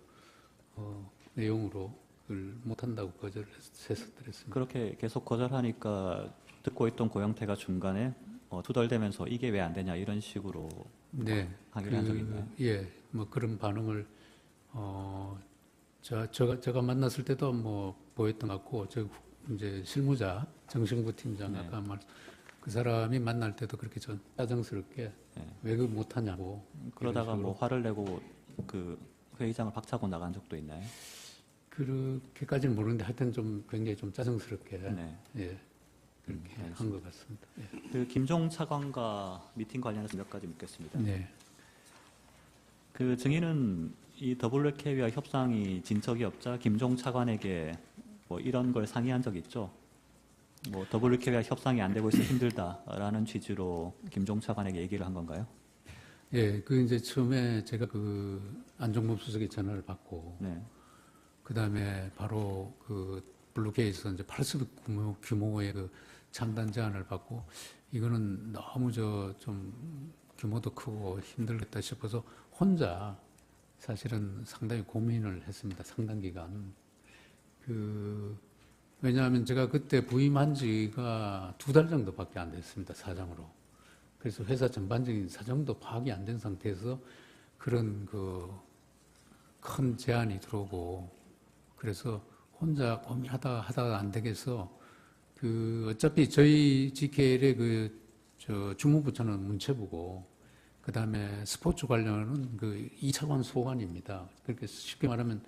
내용으로 그걸 못 한다고 거절했었더랬습니다. 그렇게 계속 거절하니까 듣고 있던 고영태가 중간에 투덜대면서 이게 왜 안 되냐 이런 식으로 네, 하기로 한 적이 있나요? 예, 뭐 그런 반응을 제가 만났을 때도 뭐 보였던 것 같고, 이제 실무자 정신구 팀장 네. 아까 그 사람이 만날 때도 그렇게 좀 짜증스럽게 네. 왜 그 못하냐고. 그러다가 이런 뭐 식으로. 화를 내고 그 회의장을 박차고 나간 적도 있나요? 그렇게까지는 모르는데 하여튼 좀 굉장히 좀 짜증스럽게 네. 예, 그렇게 한 것 같습니다. 예. 그 김종 차관과 미팅 관련해서 몇 가지 묻겠습니다. 네. 그 증인은 이 WK와 협상이 진척이 없자 김종 차관에게 뭐 이런 걸 상의한 적이 있죠. 뭐 WK와 협상이 안 되고 있어 힘들다라는 취지로 김종 차관에게 얘기를 한 건가요? 예, 이제 처음에 제가 그 안종범 수석의 전화를 받고, 네. 그 다음에 바로 그 블루케이에서 이제 80억 규모의 그 창단 제안을 받고, 이거는 너무 좀 규모도 크고 힘들겠다 싶어서 혼자 사실은 상당히 고민을 했습니다. 상당 기간. 왜냐하면 제가 그때 부임한 지가 2달 정도밖에 안 됐습니다. 사장으로. 그래서 회사 전반적인 사정도 파악이 안 된 상태에서 그런 큰 제안이 들어오고, 그래서 혼자 고민하다가 안 되겠어. 어차피 저희 GKL의 주무부처는 문체부고, 그 다음에 스포츠 관련은 2차관 소관입니다. 그렇게 쉽게 말하면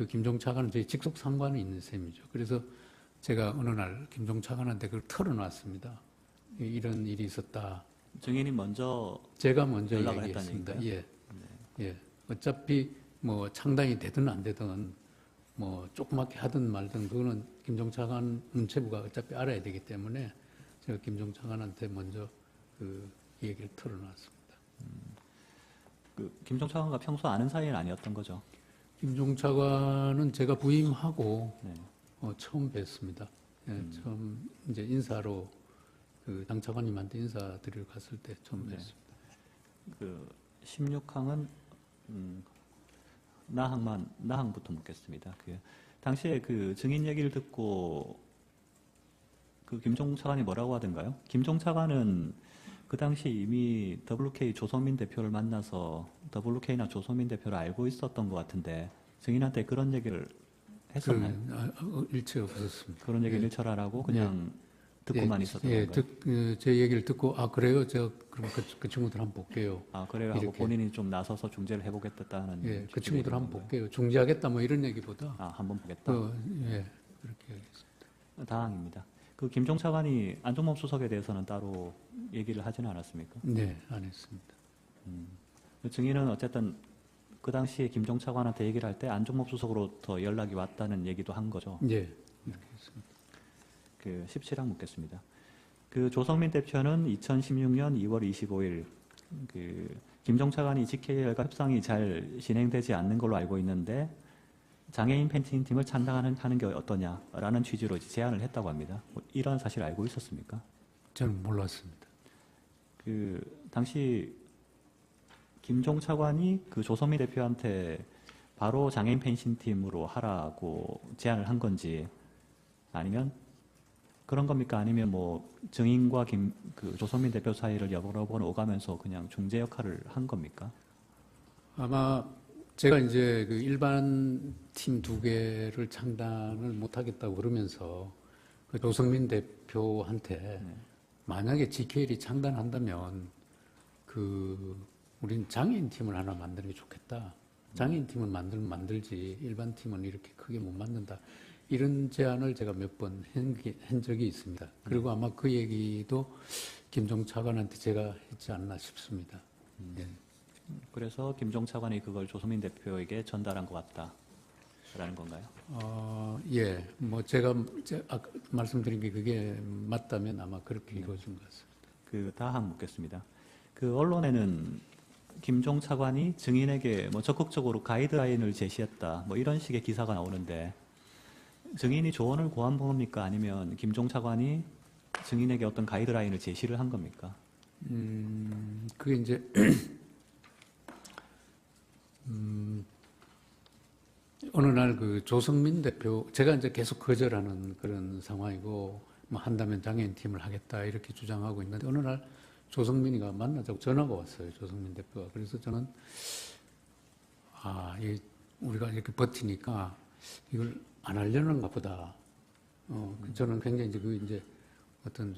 김종 차관은 저희 직속 상관이 있는 셈이죠. 그래서 제가 어느 날 김종 차관한테 그걸 털어놨습니다. 이런 일이 있었다. 증인이 먼저 제가 먼저 연락을 얘기했습니다. 했다는 예. 예. 어차피 뭐 창당이 되든 안 되든 뭐 조그맣게 하든 말든 그거는 김종 차관 문체부가 어차피 알아야 되기 때문에 제가 김종 차관한테 먼저 얘기를 털어놨습니다. 김종 차관과 평소 아는 사이는 아니었던 거죠. 김종 차관은 제가 부임하고 네. 처음 뵀습니다. 예, 처음 이제 인사로 당 차관님한테 인사드리러 갔을 때 처음 네. 뵀습니다. 16항은 나항부터 묻겠습니다. 당시에 증인 얘기를 듣고 김종 차관이 뭐라고 하던가요? 김종 차관은 그 당시 이미 WK 조성민 대표를 만나서 WK나 조성민 대표를 알고 있었던 것 같은데 증인한테 그런 얘기를 했었나요? 일체 없었습니다. 그런 얘기를 예. 일철 안 하고 그냥 듣고만 있었던 건가요? 제 얘기를 듣고 아 그래요? 제가 그럼 그 친구들 한번 볼게요. 아 그래요 하고 이렇게. 본인이 좀 나서서 중재를 해보겠다는 예, 그 취지의 친구들 얘기인 한번 건가요? 볼게요. 중재하겠다 뭐 이런 얘기보다 아 한번 보겠다. 예, 그렇게 하겠습니다. 다항입니다. 그 김종 차관이 안종범 수석에 대해서는 따로 얘기를 하지는 않았습니까? 네, 안 했습니다. 그 증인은 어쨌든 그 당시에 김종 차관한테 얘기를 할 때 안종범 수석으로부터 연락이 왔다는 얘기도 한 거죠. 예, 이렇게 했습니다. 그 17항 묻겠습니다. 그 조성민 대표는 2016년 2월 25일 그 김종 차관이 GKL과 협상이 잘 진행되지 않는 걸로 알고 있는데 장애인 펜싱 팀을 창당하는 게 어떠냐라는 취지로 제안을 했다고 합니다. 뭐 이런 사실 알고 있었습니까? 저는 몰랐습니다. 그 당시 김종 차관이 그 조성민 대표한테 바로 장애인 펜싱 팀으로 하라고 제안을 한 건지 아니면 그런 겁니까? 아니면 뭐 증인과 그 조성민 대표 사이를 여러 번 오가면서 그냥 중재 역할을 한 겁니까? 아마 제가 이제 그 일반 팀 2개를 창단을 못하겠다고 그러면서 그 조성민 대표한테 만약에 GKL이 창단한다면 우린 장애인 팀을 하나 만드는 게 좋겠다. 장애인 팀을 만들면 만들지 일반 팀은 이렇게 크게 못 만든다. 이런 제안을 제가 몇 번 한 적이 있습니다. 그리고 아마 그 얘기도 김종 차관한테 제가 했지 않나 싶습니다. 예. 그래서 김종 차관이 그걸 조성민 대표에게 전달한 것 같다라는 건가요? 예. 뭐 제가 아까 말씀드린 게 그게 맞다면 아마 그렇게 이루어진 것 같습니다. 그 다항 묻겠습니다. 그 언론에는 김종 차관이 증인에게 뭐 적극적으로 가이드라인을 제시했다 뭐 이런 식의 기사가 나오는데 증인이 조언을 구한 겁니까? 아니면 김종 차관이 증인에게 어떤 가이드라인을 제시를 한 겁니까? 그게 이제 어느 날 그 조성민 대표 제가 이제 계속 거절하는 그런 상황이고 뭐 한다면 장애인 팀을 하겠다 이렇게 주장하고 있는데 어느 날 조성민이가 만나자고 전화가 왔어요. 조성민 대표가. 그래서 저는 우리가 이렇게 버티니까 이걸 안 하려는가 보다. 저는 굉장히 이제 어떤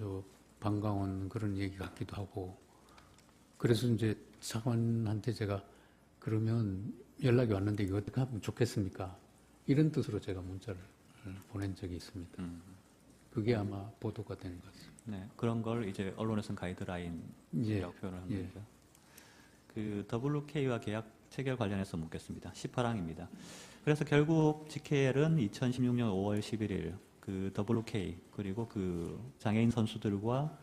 반가운 그런 얘기 같기도 하고. 그래서 이제 차관한테 제가 그러면 연락이 왔는데 이거 어떻게 하면 좋겠습니까? 이런 뜻으로 제가 문자를 보낸 적이 있습니다. 그게 아마 보도가 된 것 같습니다. 네, 그런 걸 이제 언론에서는 가이드라인이라고 예, 표현을 한 예. 거죠. 그 WK와 계약 체결 관련해서 묻겠습니다. 18항입니다. 그래서 결국 GKL은 2016년 5월 11일 그 WK 그리고 그 장애인 선수들과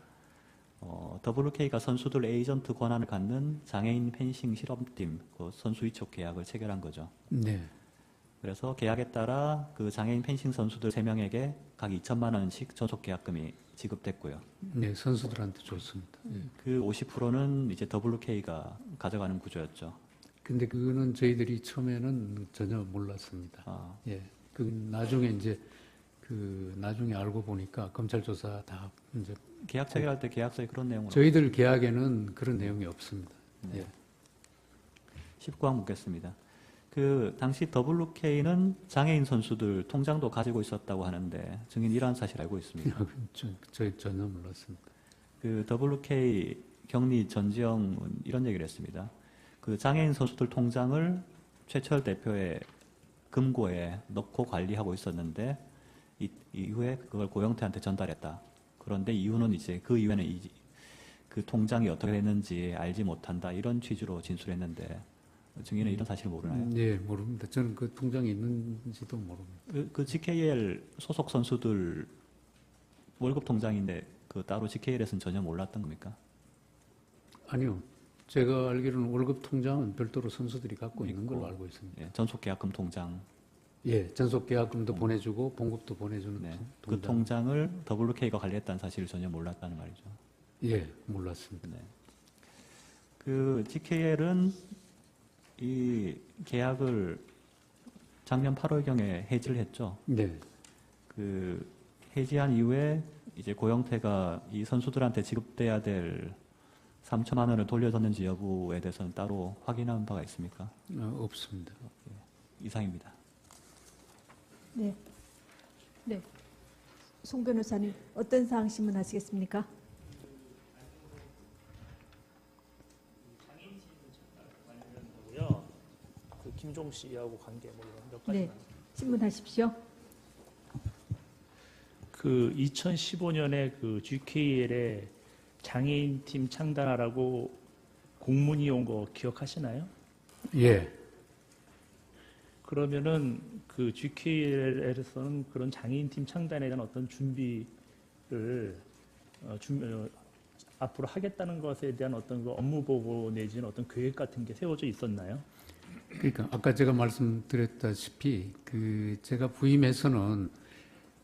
WK가 선수들 에이전트 권한을 갖는 장애인 펜싱 실험팀 그 선수 위촉 계약을 체결한 거죠. 네. 그래서 계약에 따라 그 장애인 펜싱 선수들 3명에게 각 2천만 원씩 전속 계약금이 지급됐고요. 네, 선수들한테 줬습니다. 예. 그 50%는 이제 WK가 가져가는 구조였죠. 근데 그거는 저희들이 처음에는 전혀 몰랐습니다. 아, 예. 그 나중에 이제 나중에 알고 보니까 검찰 조사 다 이제 계약 체결할 때 계약서에 그런 내용은 저희들 계약에는 그런 내용이 없습니다. 네. 예. 19항 묻겠습니다. 그 당시 WK는 장애인 선수들 통장도 가지고 있었다고 하는데 증인 이러한 사실 알고 있습니다. 저희 전혀 몰랐습니다. 그 WK 경리 전지영은 이런 얘기를 했습니다. 그 장애인 선수들 통장을 최철 대표의 금고에 넣고 관리하고 있었는데 이후에 그걸 고영태한테 전달했다. 그런데 이유는 이제 그 이후에는 그 통장이 어떻게 됐는지 알지 못한다. 이런 취지로 진술했는데 증인은 이런 사실을 모르나요? 네, 모릅니다. 저는 그 통장이 있는지도 모릅니다. 그 GKL 소속 선수들 월급 통장인데 그 따로 GKL에서는 전혀 몰랐던 겁니까? 아니요. 제가 알기로는 월급 통장은 별도로 선수들이 갖고 있는 걸로 알고 있습니다. 예, 전속 계약금 통장. 예, 전속 계약금도 보내주고 봉급도 보내주는 네. 통장. 그 통장을 WK가 관리했다는 사실을 전혀 몰랐다는 말이죠. 예, 몰랐습니다. 네. 그 GKL은 이 계약을 작년 8월경에 해지를 했죠. 네. 그 해지한 이후에 이제 고영태가 이 선수들한테 지급돼야 될 3천만 원을 돌려줬는지 여부에 대해서는 따로 확인한 바가 있습니까? 송 변호사님, 어떤 사항 신문하시겠습니까? 고요. 그 김종 씨하고 관계 뭐 이런 몇 가지. 네, 신문하십시오. 그 2015년에 그 GKL에 장애인 팀 창단하라고 공문이 온 거 기억하시나요? 예, 그러면은 그 GKL에서는 그런 장애인 팀 창단에 대한 어떤 준비를 앞으로 하겠다는 것에 대한 어떤 그 업무 보고 내지는 어떤 계획 같은 게 세워져 있었나요? 그러니까 아까 제가 말씀드렸다시피 그 제가 부임해서는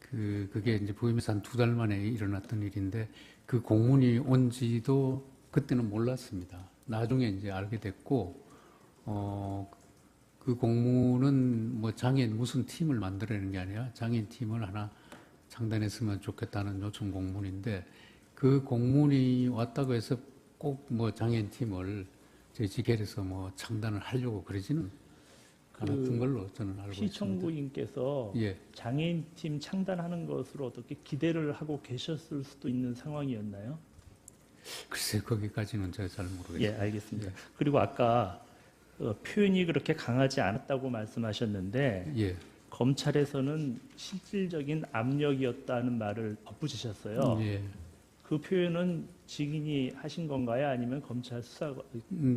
그게 이제 부임해서 한 2달 만에 일어났던 일인데 그 공문이 온지도 그때는 몰랐습니다. 나중에 이제 알게 됐고 그 공문은 뭐 장애인 무슨 팀을 만들어내는 게 아니라 장애인 팀을 하나 창단했으면 좋겠다는 요청 공문인데 그 공문이 왔다고 해서 꼭 뭐 장애인 팀을 저희 지겔에서 뭐 창단을 하려고 그러지는 않았던 걸로 저는 알고 있습니다. 피청구인께서 예. 장애인 팀 창단하는 것으로 어떻게 기대를 하고 계셨을 수도 있는 상황이었나요? 글쎄 거기까지는 제가 잘 모르겠습니다. 예, 알겠습니다. 그리고 아까 표현이 그렇게 강하지 않았다고 말씀하셨는데 예. 검찰에서는 실질적인 압력이었다는 말을 덧붙이셨어요. 예. 그 표현은 증인이 하신 건가요? 아니면 검찰 수사가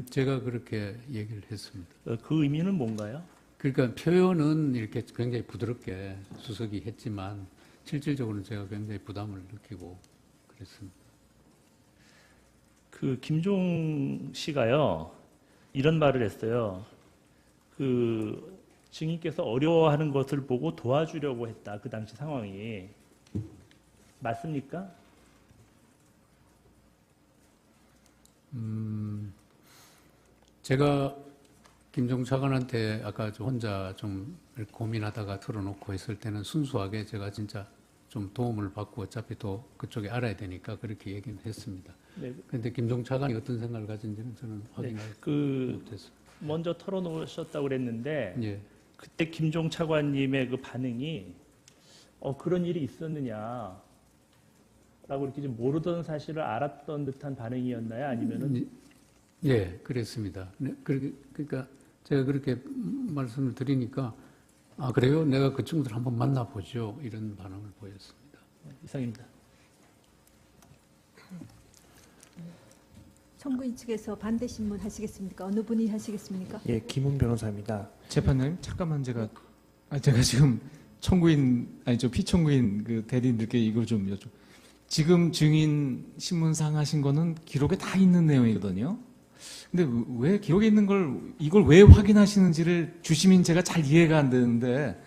제가 그렇게 얘기를 했습니다. 그 의미는 뭔가요? 그러니까 표현은 이렇게 굉장히 부드럽게 수석이 했지만 실질적으로는 제가 굉장히 부담을 느끼고 그랬습니다. 그 김종 씨가요 이런 말을 했어요. 그 증인께서 어려워하는 것을 보고 도와주려고 했다. 그 당시 상황이 맞습니까? 제가 김종 차관한테 아까 저 혼자 좀 고민하다가 틀어놓고 했을 때는 순수하게 제가 진짜 좀 도움을 받고 어차피 또 그쪽에 알아야 되니까 그렇게 얘기는 했습니다. 네. 그런데 김종 차관이 어떤 생각을 가진지는 저는 확인할 그 못했습니다. 먼저 털어놓으셨다고 그랬는데 예. 그때 김종 차관님의 그 반응이 그런 일이 있었느냐라고 이렇게 좀 모르던 사실을 알았던 듯한 반응이었나요? 아니면은 예, 그랬습니다. 네, 그러니까 제가 그렇게 말씀을 드리니까 아 그래요? 내가 그 친구들 한번 만나보죠. 이런 반응을 보였습니다. 이상입니다. 청구인 측에서 반대 신문 하시겠습니까? 어느 분이 하시겠습니까? 예, 김훈 변호사입니다. 재판장님 잠깐만 제가 지금 피청구인 그 대리인들께 이걸 좀 지금 증인 신문상 하신 거는 기록에 다 있는 내용이거든요. 근데 왜 기록에 있는 이걸 왜 확인하시는지를 주시민 제가 잘 이해가 안 되는데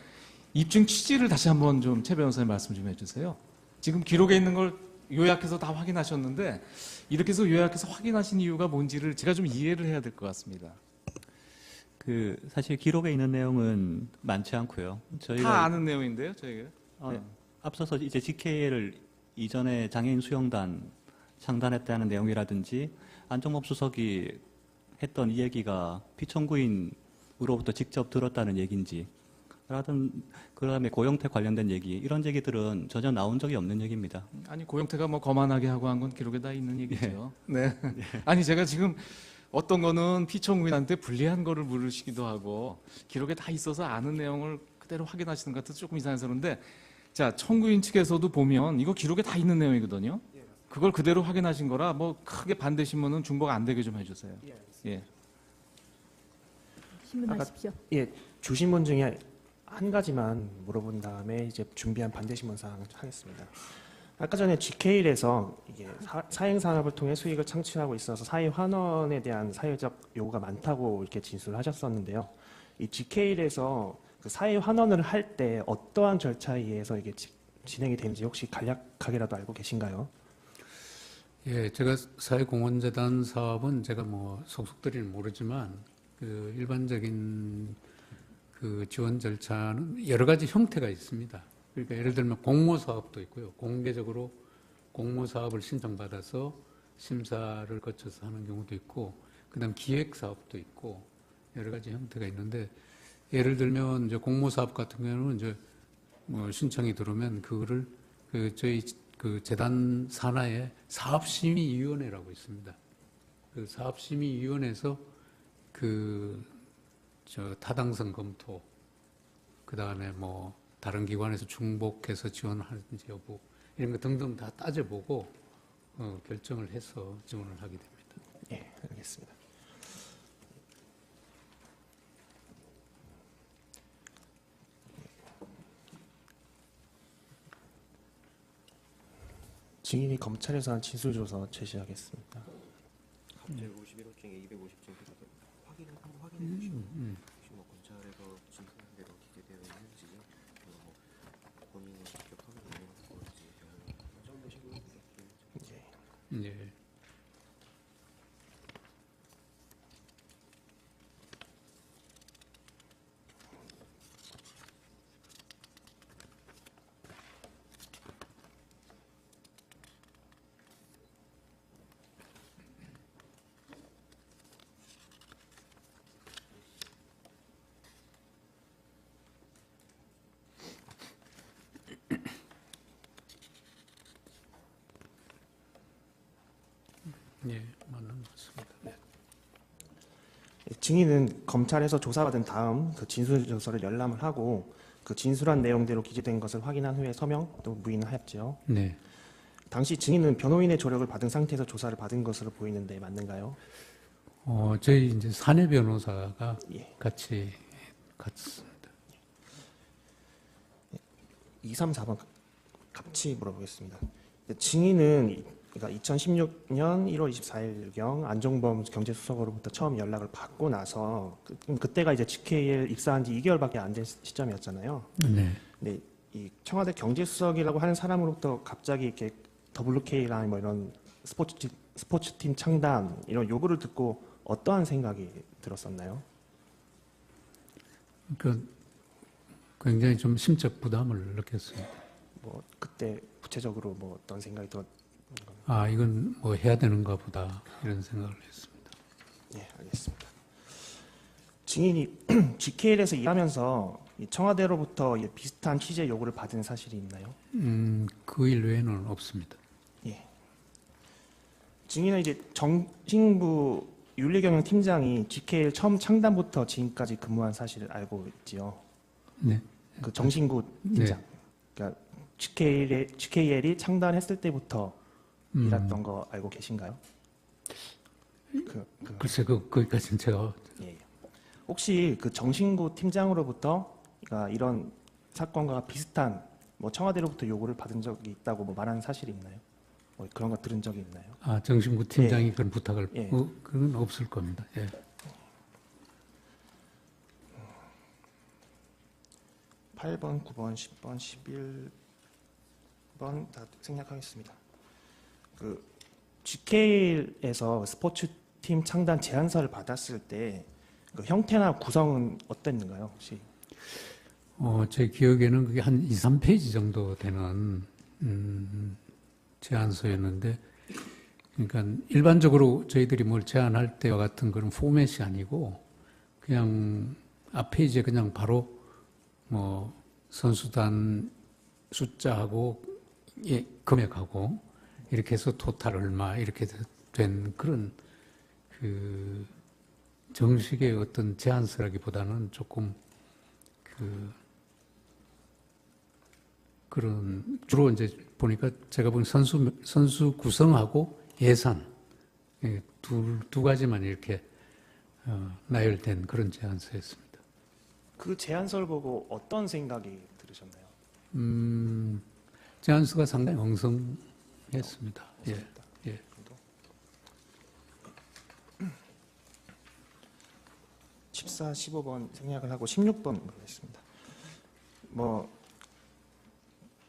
입증 취지를 다시 한번 좀 최 변호사님 말씀 좀 해주세요. 지금 기록에 있는 걸 요약해서 다 확인하셨는데 이렇게 해서 요약해서 확인하신 이유가 뭔지를 제가 좀 이해를 해야 될 것 같습니다. 사실 기록에 있는 내용은 많지 않고요. 저희가 다 아는 내용인데요, 저희가. 네. 앞서서 이제 GK를 이전에 장애인 수영단 창단했다는 내용이라든지 안종범 수석이 했던 이 얘기가 피청구인으로부터 직접 들었다는 얘기인지 그다음에 고영태 관련된 얘기 이런 얘기들은 전혀 나온 적이 없는 얘기입니다. 아니 고영태가 뭐 거만하게 하고 한 건 기록에 다 있는 얘기죠. 네. 아니 제가 지금 어떤 거는 피청구인한테 불리한 거를 물으시기도 하고 기록에 다 있어서 아는 내용을 그대로 확인하시는 것 같아서 조금 이상해서는데 자 청구인 측에서도 보면 이거 기록에 다 있는 내용이거든요. 그걸 그대로 확인하신 거라 뭐 크게 반대 신문은 중복 안 되게 좀 해주세요. 예. 신문하십시오. 예, 주신문 중에 한 가지만 물어본 다음에 이제 준비한 반대 신문 사항을 하겠습니다. 아까 전에 GK일에서 이게 사행 산업을 통해 수익을 창출하고 있어서 사회 환원에 대한 사회적 요구가 많다고 이렇게 진술하셨었는데요. 이 GK일에서 그 사회 환원을 할 때 어떠한 절차에 의해서 이게 진행이 되는지 혹시 간략하게라도 알고 계신가요? 예, 제가 사회공헌재단 사업은 제가 뭐 속속들이는 모르지만 그 일반적인 그 지원 절차는 여러 가지 형태가 있습니다. 그러니까 예를 들면 공모 사업도 있고요. 공개적으로 공모 사업을 신청받아서 심사를 거쳐서 하는 경우도 있고, 그다음 기획 사업도 있고 여러 가지 형태가 있는데 예를 들면 이제 공모 사업 같은 경우는 이제 뭐 신청이 들어오면 그거를 저희 재단 산하에 사업심의위원회라고 있습니다. 그 사업심의위원회에서 타당성 검토, 그 다음에 뭐 다른 기관에서 중복해서 지원하는지 여부 이런 거 등등 다 따져보고 결정을 해서 지원을 하게 됩니다. 예, 알겠습니다. 증인이 검찰에서 한 진술조서 제시하겠습니다. 갑자기 51호 중에 250중 한번 확인해 주시고 혹시 뭐 검찰에서 진술한 대로 기재되어 있는지 뭐 본인이 직접 확인하는 건지 정도 식으로 예. 예, 맞는 것 같습니다. 네. 증인은 검찰에서 조사받은 다음 그 진술조서를 열람을 하고 그 진술한 내용대로 기재된 것을 확인한 후에 서명 또 무인하였죠. 네. 당시 증인은 변호인의 조력을 받은 상태에서 조사를 받은 것으로 보이는데 맞는가요? 저희 이제 사내 변호사가 예. 같이 갔습니다. 2, 3, 4번 같이 물어보겠습니다. 증인은 그러니까 2016년 1월 24일경 안종범 경제수석으로부터 처음 연락을 받고 나서 그때가 이제 GKL 입사한 지 2개월밖에 안 된 시점이었잖아요. 네. 근데 이 청와대 경제수석이라고 하는 사람으로부터 갑자기 이렇게 WK랑 뭐 이런 스포츠팀 창단 이런 요구를 듣고 어떠한 생각이 들었었나요? 굉장히 좀 심적 부담을 느꼈습니다. 뭐 그때 구체적으로 뭐 어떤 생각이 들었나요? 이건 뭐 해야 되는가 보다 이런 생각을 했습니다. 예, 알겠습니다. 증인이 GKL에서 일하면서 이 청와대로부터 비슷한 취재 요구를 받은 사실이 있나요? 그 일 외에는 없습니다. 예. 증인은 이제 정신부 윤리경영 팀장이 GKL 처음 창단부터 지금까지 근무한 사실을 알고 있지요. 네. 그 정신구 팀장. 네. 그러니까 GKL이 창단했을 때부터 일했던 거 알고 계신가요? 글쎄 거기까지는 제가 예. 혹시 그 정신구 팀장으로부터 그러니까 이런 사건과 비슷한 뭐 청와대로부터 요구를 받은 적이 있다고 뭐 말하는 사실이 있나요? 뭐 그런 거 들은 적이 있나요? 정신부 팀장이 그런 부탁을 예. 그건 없을 겁니다. 예. 8번, 9번, 10번, 11번 다 생략하겠습니다. 그 GK에서 스포츠팀 창단 제안서를 받았을 때 그 형태나 구성은 어땠는가요, 혹시? 제 기억에는 그게 한 2, 3페이지 정도 되는 제안서였는데, 그러니까 일반적으로 저희들이 뭘 제안할 때와 같은 그런 포맷이 아니고 그냥 앞 페이지에 그냥 바로 뭐 선수단 숫자하고 금액하고 이렇게 해서 토탈 얼마 이렇게 된 그런 그 정식의 어떤 제안서라기보다는 조금 그런 주로 이제 보니까 제가 본 선수 구성하고 예산 두 가지만 이렇게 나열된 그런 제안서였습니다. 그 제안서를 보고 어떤 생각이 들으셨나요? 제안서가 상당히 엉성했습니다. 예. 14, 15번 생략을 하고 16번 보겠습니다. 뭐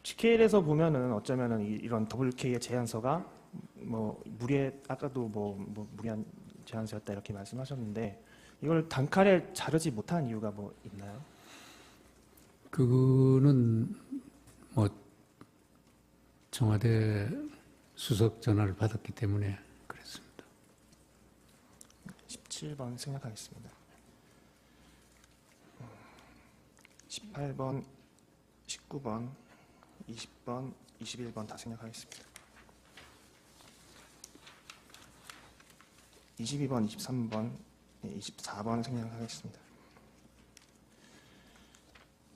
GKL에서 보면은 어쩌면은 이런 WK의 제안서가 뭐 아까도 뭐 무리한 제안서였다 이렇게 말씀하셨는데 이걸 단칼에 자르지 못한 이유가 뭐 있나요? 그거는 뭐 청와대 수석 전화를 받았기 때문에 그랬습니다. 17번 생략하겠습니다. 18번, 19번, 20번, 21번 다 생략하겠습니다. 22번, 23번, 24번 생략하겠습니다.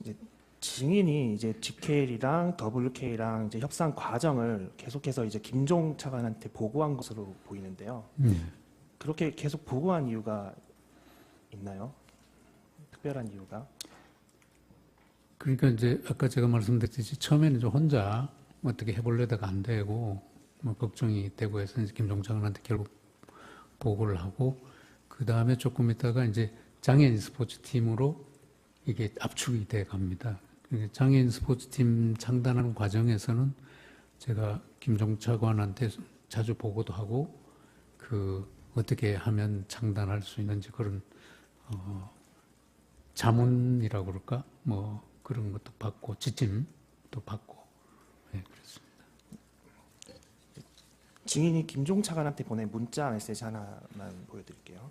이제 증인이 이제 GKL이랑 WK랑 이제 협상 과정을 계속해서 이제 김종 차관한테 보고한 것으로 보이는데요. 그렇게 계속 보고한 이유가 있나요? 특별한 이유가? 그러니까 이제 아까 제가 말씀드렸듯이 처음에는 이제 혼자 어떻게 해보려다가 안 되고 뭐 걱정이 되고 해서 이제 김종 차관한테 결국 보고를 하고 그 다음에 조금 있다가 이제 장애인 스포츠팀으로 이게 압축이 돼 갑니다. 장애인 스포츠팀 창단하는 과정에서는 제가 김종 차관한테 자주 보고도 하고 그 어떻게 하면 창단할 수 있는지 그런 자문이라고 그럴까 뭐 그런 것도 받고 지침도 받고 네, 그렇습니다. 증인이 김종 차관한테 보낸 문자 메시지 하나만 보여드릴게요.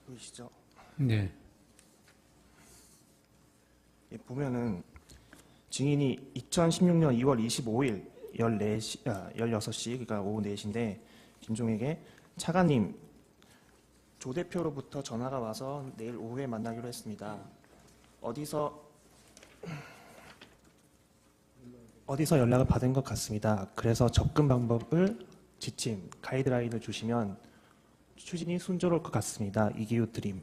보이시죠? 네. 예, 보면은 증인이 2016년 2월 25일 16시 그러니까 오후 4시인데 김종에게 차관님 조 대표로부터 전화가 와서 내일 오후에 만나기로 했습니다. 어디서 연락을 받은 것 같습니다. 그래서 접근 방법을 지침, 가이드라인을 주시면 추진이 순조로울 것 같습니다. 이기우 드림.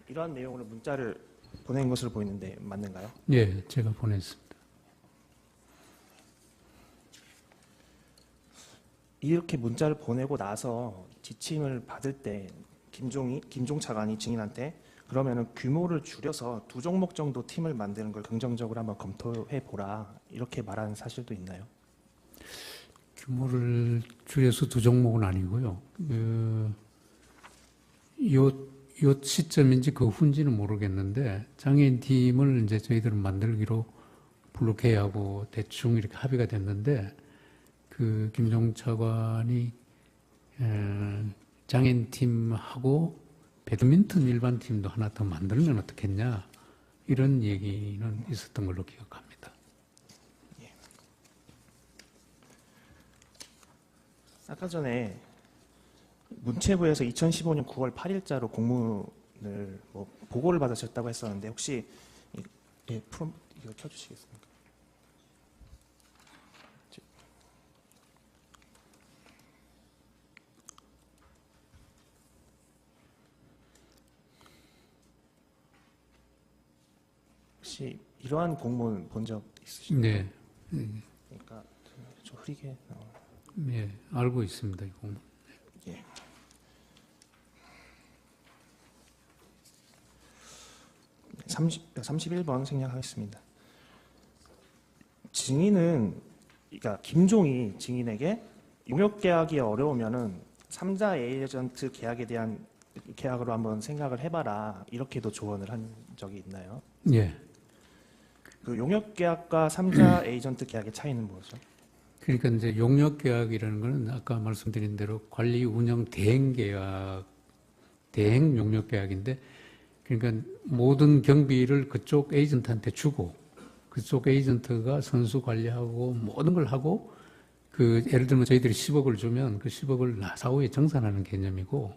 이러한 내용으로 문자를 보낸 것으로 보이는데 맞는가요? 예, 제가 보냈습니다. 이렇게 문자를 보내고 나서 지침을 받을 때 김종 차관이 증인한테 그러면은 규모를 줄여서 2종목 정도 팀을 만드는 걸 긍정적으로 한번 검토해 보라 이렇게 말하는 사실도 있나요? 규모를 줄여서 2종목은 아니고요. 요 시점인지 그 후인지는 모르겠는데 장애인 팀을 이제 저희들은 만들기로 블록회의하고 대충 이렇게 합의가 됐는데 그 김종 차관이 장애인 팀하고 배드민턴 일반 팀도 하나 더 만들면 어떻겠냐 이런 얘기는 있었던 걸로 기억합니다. 아까 전에 문체부에서 2015년 9월 8일자로 공문을 보고를 받으셨다고 했었는데 혹시 이거 켜주시겠습니까? 혹시 이러한 공문 본 적 있으신가요? 네. 그러니까 좀 흐리게 나오는. 네, 알고 있습니다. 이 공문. 예. 네, 31번 생략하겠습니다. 증인은 그러니까 김종이 증인에게 용역 계약이 어려우면은 3자 에이전트 계약에 대한 계약으로 한번 생각을 해봐라 이렇게도 조언을 한 적이 있나요? 예. 그 용역 계약과 3자 에이전트 계약의 차이는 뭐죠? 그러니까 이제 용역 계약이라는 거는 아까 말씀드린 대로 관리 운영 대행 계약, 대행 용역 계약인데 그러니까 모든 경비를 그쪽 에이전트한테 주고 그쪽 에이전트가 선수 관리하고 모든 걸 하고 그 예를 들면 저희들이 10억을 주면 그 10억을 사후에 정산하는 개념이고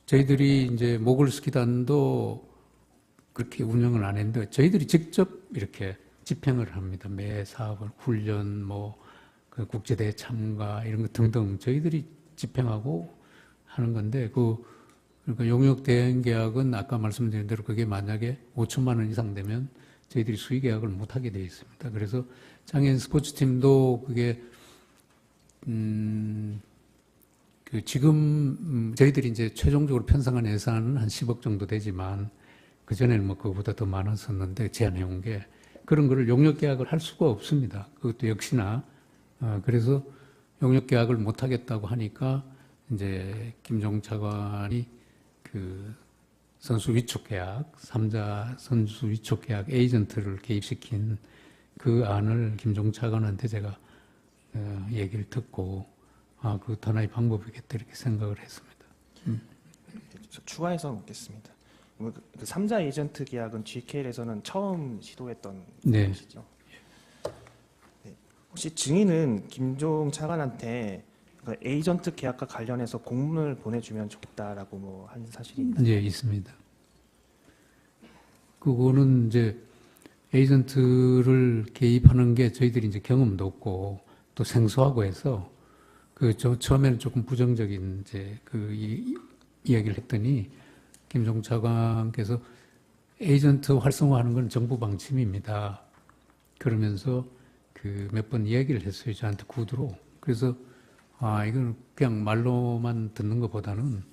저희들이 이제 모글스키단도 그렇게 운영을 안 했는데 저희들이 직접 이렇게 집행을 합니다. 매 사업을 훈련 그 국제대회 참가 이런 거 등등 저희들이 집행하고 하는 건데 그러니까 용역 대행 계약은 아까 말씀드린 대로 그게 만약에 5천만 원 이상 되면 저희들이 수의 계약을 못 하게 되어 있습니다. 그래서 장애인 스포츠팀도 그게 지금 저희들이 이제 최종적으로 편성한 예산은 한 10억 정도 되지만 그 전에는 그거보다 더 많았었는데 제안해 온 게 그런 거를 용역 계약을 할 수가 없습니다. 그것도 역시나 그래서 용역 계약을 못 하겠다고 하니까 이제 김종 차관이 그 선수 위촉 계약, 3자 선수 위촉 계약 에이전트를 개입시킨 그 안을 김종 차관한테 제가 얘기를 듣고 그 하나의 방법이겠다 이렇게 생각을 했습니다. 추가해서 묻겠습니다. 그 3자 에이전트 계약은 GKL에서는 처음 시도했던 네. 것이죠. 네. 혹시 증인은 김종 차관한테 그 에이전트 계약과 관련해서 공문을 보내주면 좋겠다라고 뭐 한 사실이 있나요? 네, 있습니다. 그거는 이제 에이전트를 개입하는 게 저희들이 이제 경험도 없고 또 생소하고 해서 처음에는 조금 부정적인 이제 이야기를 했더니 김종 차관께서 에이전트 활성화하는 건 정부 방침입니다. 그러면서 몇 번 이야기를 했어요. 저한테 구두로. 그래서 이건 그냥 말로만 듣는 것보다는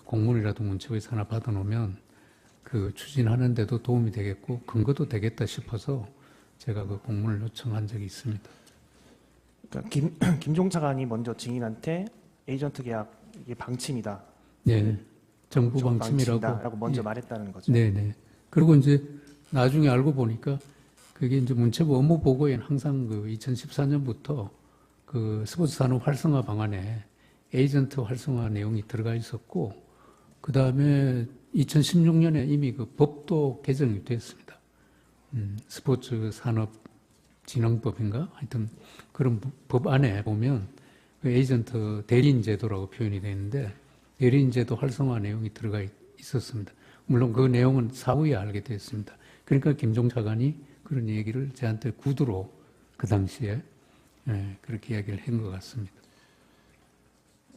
공문이라도 문체부에서 하나 받아놓으면 추진하는데도 도움이 되겠고 근거도 되겠다 싶어서 제가 그 공문을 요청한 적이 있습니다. 그러니까 김종 차관이 먼저 증인한테 에이전트 계약 이게 방침이다. 네, 정부 방침이라고 라고 먼저 말했다는 거죠. 네네. 그리고 이제 나중에 알고 보니까 그게 이제 문체부 업무 보고에는 항상 2014년부터 스포츠 산업 활성화 방안에 에이전트 활성화 내용이 들어가 있었고, 그 다음에 2016년에 이미 법도 개정이 됐습니다. 스포츠 산업 진흥법인가? 하여튼 그런 법 안에 보면 에이전트 대리인 제도라고 표현이 되어 있는데 대리인 제도 활성화 내용이 들어가 있었습니다. 물론 그 내용은 사후에 알게 됐습니다. 그러니까 김종 차관이 그런 얘기를 저한테 구두로 그 당시에 그렇게 이야기를 한 것 같습니다.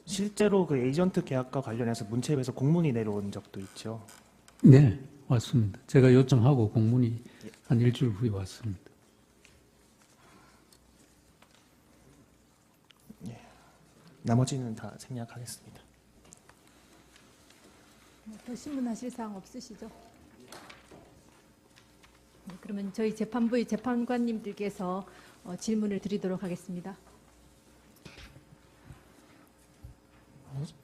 실제로 그 에이전트 계약과 관련해서 문체부에서 공문이 내려온 적도 있죠. 네, 왔습니다. 제가 요청하고 공문이 한 일주일 후에 왔습니다. 나머지는 다 생략하겠습니다. 더 신문하실 사항 없으시죠? 네, 그러면 저희 재판부의 재판관님들께서 질문을 드리도록 하겠습니다.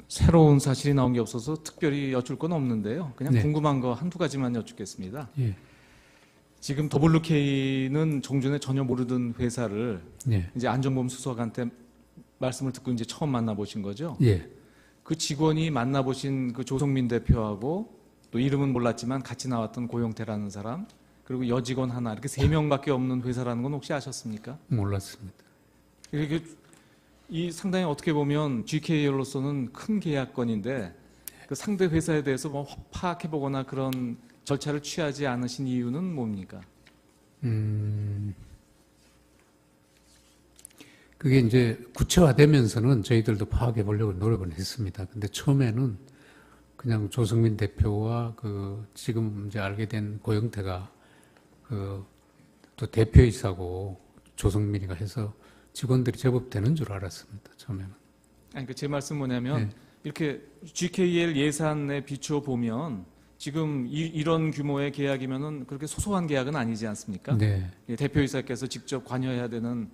새로운 사실이 나온 게 없어서 특별히 여쭐 건 없는데요. 그냥 네. 궁금한 거 한두 가지만 여쭙겠습니다. 예. 지금 WK는 종전에 전혀 모르던 회사를 네. 이제 안정범 수석한테 말씀을 듣고 이제 처음 만나보신 거죠? 예. 그 직원이 만나보신 그 조성민 대표하고 또 이름은 몰랐지만 같이 나왔던 고용태라는 사람, 그리고 여직원 하나, 이렇게 3명밖에 없는 회사라는 건 혹시 아셨습니까? 몰랐습니다. 이게 이 상당히 어떻게 보면 GKL로서는 큰 계약건인데 그 상대 회사에 대해서 뭐 파악해보거나 그런 절차를 취하지 않으신 이유는 뭡니까? 그게 이제 구체화되면서는 저희들도 파악해 보려고 노력을 했습니다. 근데 처음에는 그냥 조성민 대표와 지금 이제 알게 된 고영태가 또 대표이사고 조성민이가 해서 직원들이 제법 되는 줄 알았습니다. 처음에는. 아니, 제 말씀 뭐냐면 네. 이렇게 GKL 예산에 비추어 보면 지금 이런 규모의 계약이면은 그렇게 소소한 계약은 아니지 않습니까? 네. 예, 대표이사께서 직접 관여해야 되는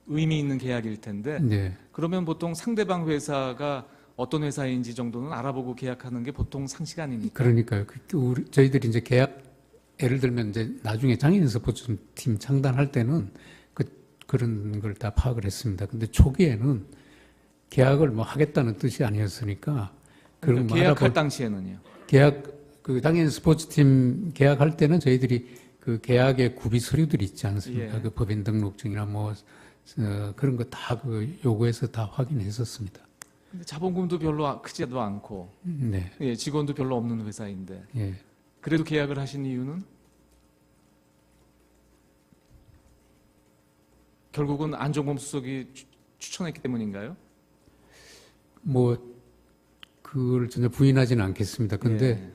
의미 있는 계약일 텐데 네. 그러면 보통 상대방 회사가 어떤 회사인지 정도는 알아보고 계약하는 게 보통 상식 아닙니까? 그러니까요. 저희들이 이제 계약, 예를 들면 이제 나중에 장애인 스포츠 팀 창단할 때는 그런 걸 다 파악을 했습니다. 근데 초기에는 계약을 뭐 하겠다는 뜻이 아니었으니까. 그러니까 계약할 당시에는요? 장애인 스포츠 팀 계약할 때는 저희들이 그 계약의 구비 서류들이 있지 않습니까? 예. 그 법인 등록증이나 그런 거 다 요구해서 다 확인했었습니다. 근데 자본금도 별로 크지도 않고 네. 예, 직원도 별로 없는 회사인데 예. 그래도 계약을 하신 이유는 결국은 안종범 수석이 추천했기 때문인가요? 그걸 전혀 부인하지는 않겠습니다. 근데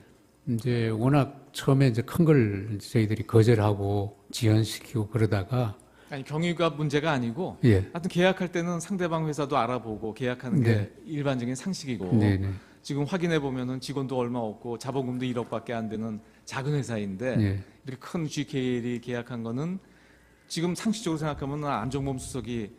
이제 워낙 처음에 이제 큰 걸 저희들이 거절하고 지연시키고 그러다가 아니 경위가 문제가 아니고 예. 하여튼 계약할 때는 상대방 회사도 알아보고 계약하는 게 네. 일반적인 상식이고 네네. 지금 확인해 보면은 직원도 얼마 없고 자본금도 1억밖에 안 되는 작은 회사인데 예. 이렇게 큰 GKL이 계약한 거는 지금 상식적으로 생각하면 안종범 수석이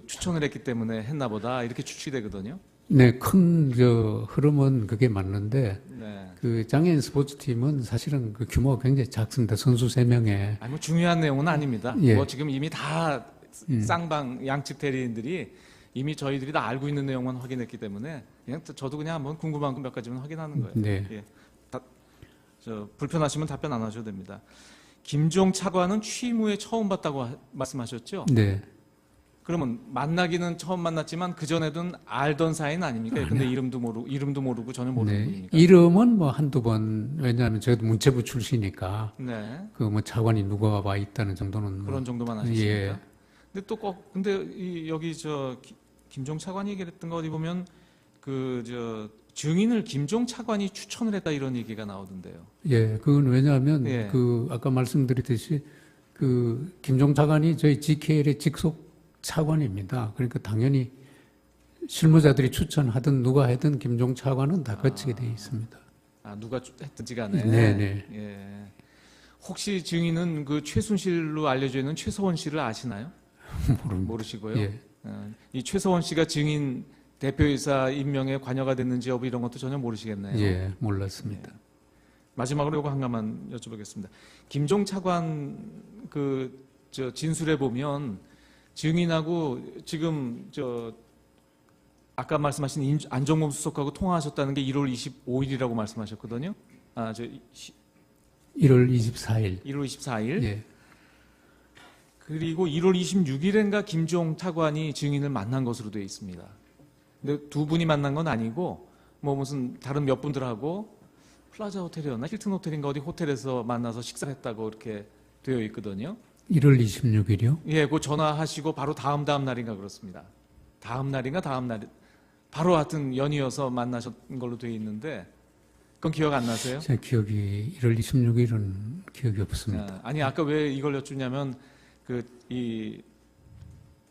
추천을 했기 때문에 했나 보다 이렇게 추측이 되거든요. 네, 큰 흐름은 그게 맞는데 네. 그 장애인 스포츠팀은 사실은 그 규모가 굉장히 작습니다. 선수 3명에. 아니 뭐 중요한 내용은 아닙니다. 예. 뭐 지금 이미 다 쌍방 양측 대리인들이 이미 저희들이 다 알고 있는 내용만 확인했기 때문에 그냥 저도 그냥 한번 궁금한 거 몇 가지만 확인하는 거예요. 네. 예. 불편하시면 답변 안 하셔도 됩니다. 김종 차관은 취임 후에 처음 봤다고 말씀하셨죠? 네. 그러면 만나기는 처음 만났지만 그 전에는 알던 사이는 아닙니까? 근데 이름도 모르고 전혀 모르는 네. 분입니까? 이름은 뭐 한두 번, 왜냐하면 저도 문체부 출신이니까 네. 그 뭐 차관이 누가 와 있다는 정도는 그런 뭐, 정도만 하셨습니까? 예. 근데 또 근데 여기 김종 차관이 얘기했던 거 어디 보면 증인을 김종 차관이 추천을 했다 이런 얘기가 나오던데요. 예, 그건 왜냐하면 예. 아까 말씀드렸듯이 김종 차관이 저희 GKL의 직속 차관입니다. 그러니까 당연히 실무자들이 추천하든 누가 하든 김종 차관은 다 거치게 돼 있습니다. 누가 했든지 간에. 네네. 예. 혹시 증인은 그 최순실로 알려져 있는 최서원 씨를 아시나요? 모르시고요. 예. 이 최서원 씨가 증인 대표이사 임명에 관여가 됐는지 여부 이런 것도 전혀 모르시겠네요. 예, 몰랐습니다. 마지막으로 이거 한 가만 여쭤보겠습니다. 김종 차관 진술에 보면 증인하고 지금 아까 말씀하신 안종범 수석하고 통화하셨다는 게 1월 25일이라고 말씀하셨거든요. 1월 24일. 1월 24일. 예. 그리고 1월 26일인가 김종 차관이 증인을 만난 것으로 되어 있습니다. 근데 두 분이 만난 건 아니고 뭐 무슨 다른 몇 분들하고 플라자 호텔이었나 힐튼 호텔인가 어디 호텔에서 만나서 식사를 했다고 이렇게 되어 있거든요. 1월 26일이요? 예, 그 전화하시고 바로 다음 날인가 그렇습니다. 다음 날 바로 하여튼 연이어서 만나셨던 걸로 되어 있는데 그건 기억 안 나세요? 제 기억이 1월 26일은 기억이 없습니다. 아니 아까 왜 이걸 여쭙냐면 이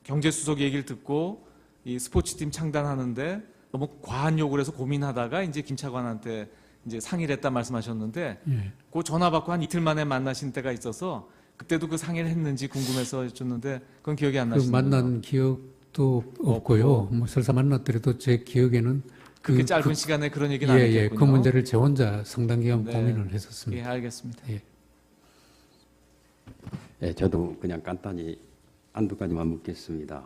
경제수석 얘기를 듣고 이 스포츠팀 창단하는데 너무 과한 요구를 해서 고민하다가 이제 김 차관한테 이제 상의를 했다 말씀하셨는데 예. 그 전화 받고 한 이틀 만에 만나신 때가 있어서 그때도 그 상의를 했는지 궁금해서 여쭙는데 그건 기억이 안 나시는 거예요? 만난 기억도 없고요. 뭐 설사 만났더라도 제 기억에는 그렇게 짧은 시간에 그런 얘기는 안 했겠군요. 예, 그 문제를 제 혼자 상당 기간 네. 고민을 했었습니다. 예, 알겠습니다. 예. 네, 저도 그냥 간단히 한두 가지만 묻겠습니다.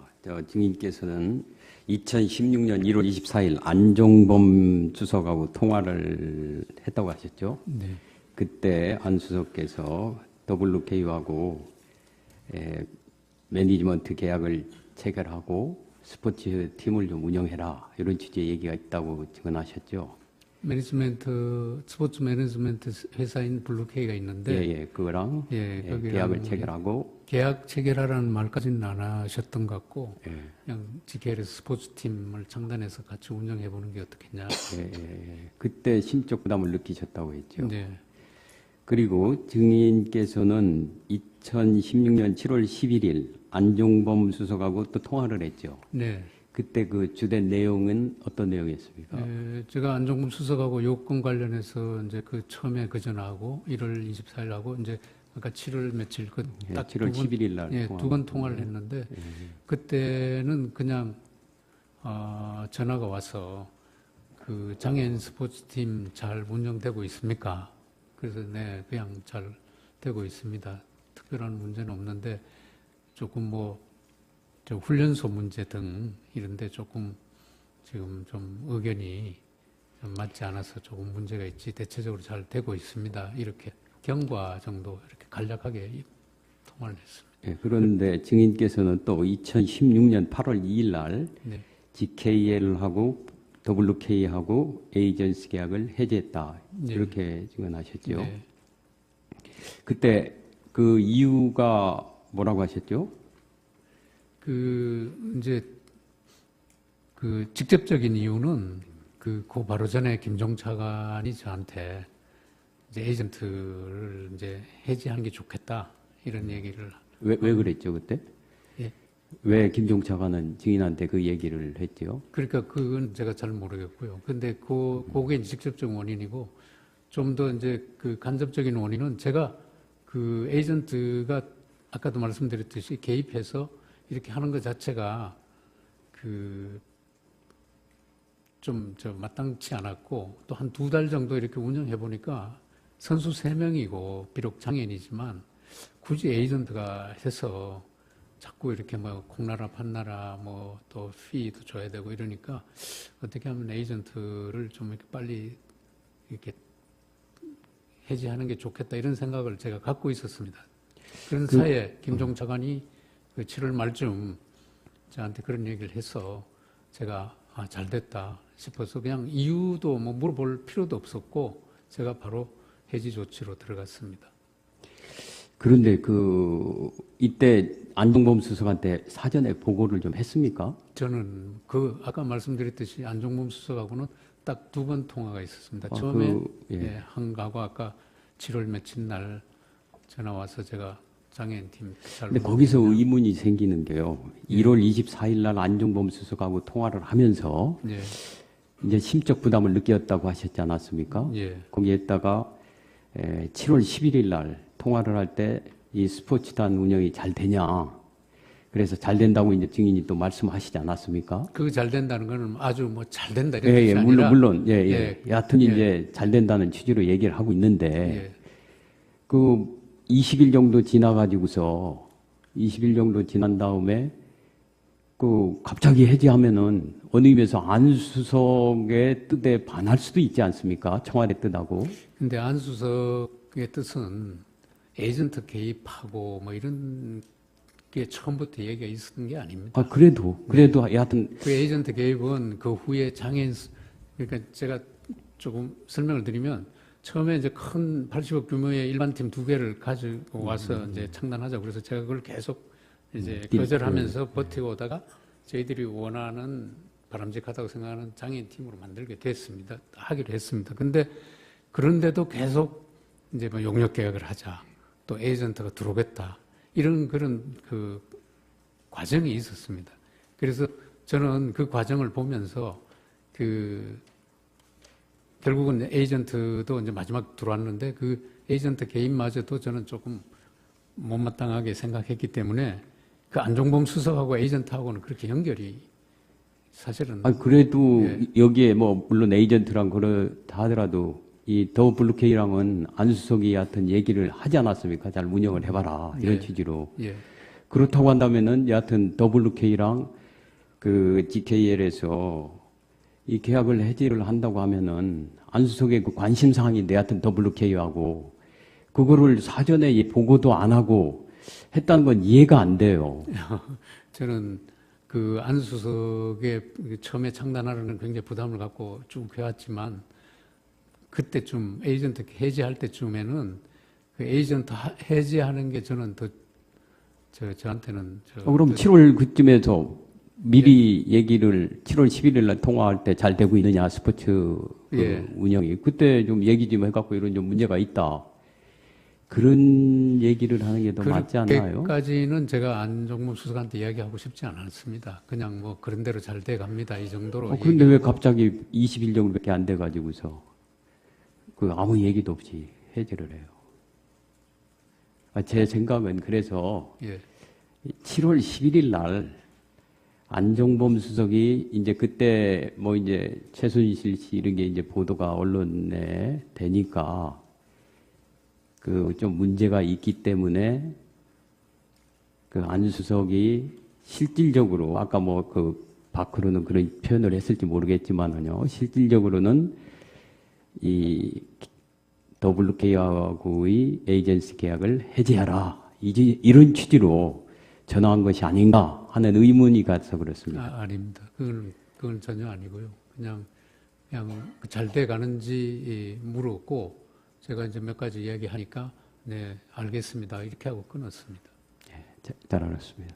증인께서는 2016년 1월 24일 안종범 수석하고 통화를 했다고 하셨죠? 네. 그때 안 수석께서 WK하고 매니지먼트 계약을 체결하고 스포츠 팀을 좀 운영해라 이런 취지의 얘기가 있다고 증언하셨죠? 스포츠 매니지먼트 회사인 블루케이가 있는데 예, 그거랑 계약을 체결하고 계약 체결하라는 말까지는 안 하셨던 것 같고 예. 그냥 GKL에서 스포츠팀을 창단해서 같이 운영해 보는 게 어떻겠냐. 그때 심적 부담을 느끼셨다고 했죠. 네. 그리고 증인께서는 2016년 7월 11일 안종범 수석하고 또 통화를 했죠. 네. 그때 그 주된 내용은 어떤 내용이었습니까? 제가 안종범 수석하고 요건 관련해서 이제 처음에 그 전화하고 1월 24일하고 이제 아까 7월 며칠 딱 7월 11일 날 두 번 통화를 했는데 그때는 그냥 전화가 와서 그 장애인 스포츠팀 잘 운영되고 있습니까? 그래서 네, 그냥 잘 되고 있습니다. 특별한 문제는 없는데 조금 훈련소 문제 등 이런데 조금 지금 좀 의견이 좀 맞지 않아서 조금 문제가 있지 대체적으로 잘 되고 있습니다. 이렇게 경과 정도 이렇게 간략하게 통화를 했습니다. 네, 그런데 증인께서는 또 2016년 8월 2일 날 네. GKL하고 WK하고 에이전시 계약을 해제했다. 네. 이렇게 증언하셨죠. 네. 그때 그 이유가 뭐라고 하셨죠? 직접적인 이유는 그 바로 전에 김종 차관이 저한테 이제 에이전트를 이제 해지하는 게 좋겠다 이런 얘기를 왜 그랬죠 그때? 예. 왜 김종 차관은 증인한테 그 얘기를 했죠? 그러니까 그건 제가 잘 모르겠고요. 근데 그게 직접적 원인이고 좀 더 이제 그 간접적인 원인은 제가 그 에이전트가 아까도 말씀드렸듯이 개입해서 이렇게 하는 것 자체가 좀 마땅치 않았고 또 한 2달 정도 이렇게 운영해 보니까 선수 3명이고 비록 장애인이지만 굳이 에이전트가 해서 자꾸 이렇게 뭐 콩나라 판나라 뭐 또 피도 줘야 되고 이러니까 어떻게 하면 에이전트를 좀 이렇게 빨리 이렇게 해지하는 게 좋겠다 이런 생각을 제가 갖고 있었습니다. 그런 사이에 김종 차관이 그 7월 말쯤 저한테 그런 얘기를 해서 제가 잘 됐다 싶어서 그냥 이유도 뭐 물어볼 필요도 없었고 제가 바로 해지 조치로 들어갔습니다. 그런데 이때 안종범 수석한테 사전에 보고를 좀 했습니까? 저는 아까 말씀드렸듯이 안종범 수석하고는 딱 2번 통화가 있었습니다. 처음에 한가고 아까 7월 며칠 날 전화 와서 제가 장애인팀 근데 거기서 의문이 생기는 게요. 1월 24일 날 안종범 수석하고 통화를 하면서 이제 심적 부담을 느꼈다고 하셨지 않았습니까? 거기에다가 7월 11일 날 통화를 할 때 이 스포츠단 운영이 잘 되냐. 그래서 잘 된다고 이제 증인이 또 말씀하시지 않았습니까? 그 잘 된다는 거는 아주 뭐 잘 된다 이런 뜻이 아니라 물론 여하튼 이제 잘 된다는 취지로 얘기를 하고 있는데 그 20일 정도 지나가지고서 20일 정도 지난 다음에 갑자기 해지하면은 어느 의미에서 안 수석의 뜻에 반할 수도 있지 않습니까? 청와대 뜻하고. 근데 안 수석의 뜻은 에이전트 개입하고 뭐 이런 게 처음부터 얘기가 있었던 게 아닙니다. 그래도 여하튼 그 에이전트 개입은 그 후에 장애인 그러니까 제가 조금 설명을 드리면 처음에 이제 큰 80억 규모의 일반팀 2개를 가지고 와서 이제 창단하자고 그래서 제가 그걸 계속 이제 거절하면서 버티고 오다가 저희들이 원하는 바람직하다고 생각하는 장애인 팀으로 만들게 됐습니다. 하기로 했습니다. 근데 그런데도 계속 이제 뭐 용역 계약을 하자. 또 에이전트가 들어오겠다. 이런 그런 그 과정이 있었습니다. 그래서 저는 그 과정을 보면서 결국은 에이전트도 이제 마지막 들어왔는데 그 에이전트 개인마저도 저는 조금 못마땅하게 생각했기 때문에 그 안종범 수석하고 에이전트하고는 그렇게 연결이 사실은. 그래도 여기에 뭐 물론 에이전트랑 그렇다 하더라도 이 더 블루케이랑은 안 수석이 여하튼 얘기를 하지 않았습니까? 잘 운영을 해봐라 이런 취지로. 그렇다고 한다면은 여하튼 더 블루케이랑 그 GKL에서 이 계약을 해지를 한다고 하면은 안 수석의 그 관심 사항인데 여하튼 더 블루케이하고 그거를 사전에 보고도 안 하고 했다는 건 이해가 안 돼요. 저는 그 안 수석의 처음에 창단하려는 굉장히 부담을 갖고 쭉 해왔지만 그때쯤 에이전트 해지할 때쯤에는 그 에이전트 해지하는 게 저는 더 저한테는 그럼 7월 그쯤에서 미리 얘기를 7월 11일 날 통화할 때 잘 되고 있느냐 스포츠 운영이 그때 좀 얘기 좀 해갖고 이런 좀 문제가 있다 그런 얘기를 하는 게 더 맞지 않나요? 그때까지는 제가 안종범 수석한테 이야기하고 싶지 않았습니다. 그냥 뭐 그런 대로 잘 돼갑니다 이 정도로. 그런데 왜 갑자기 20일 정도밖에 안 돼가지고서 아무 얘기도 없이 해지를 해요. 제 생각은 그래서 7월 11일 날 안종범 수석이 이제 그때 뭐 이제 최순실 씨 이런 게 이제 보도가 언론에 되니까 좀 문제가 있기 때문에 안 수석이 실질적으로 아까 뭐 밖으로는 그런 표현을 했을지 모르겠지만은요 실질적으로는 이 WK하고의 에이전시 계약을 해지하라 이런 취지로 전화한 것이 아닌가 하는 의문이 가서 그렇습니다. 아닙니다. 그건 전혀 아니고요. 그냥 잘 돼가는지 물었고 제가 이제 몇 가지 이야기하니까 네 알겠습니다 이렇게 하고 끊었습니다. 잘 알았습니다.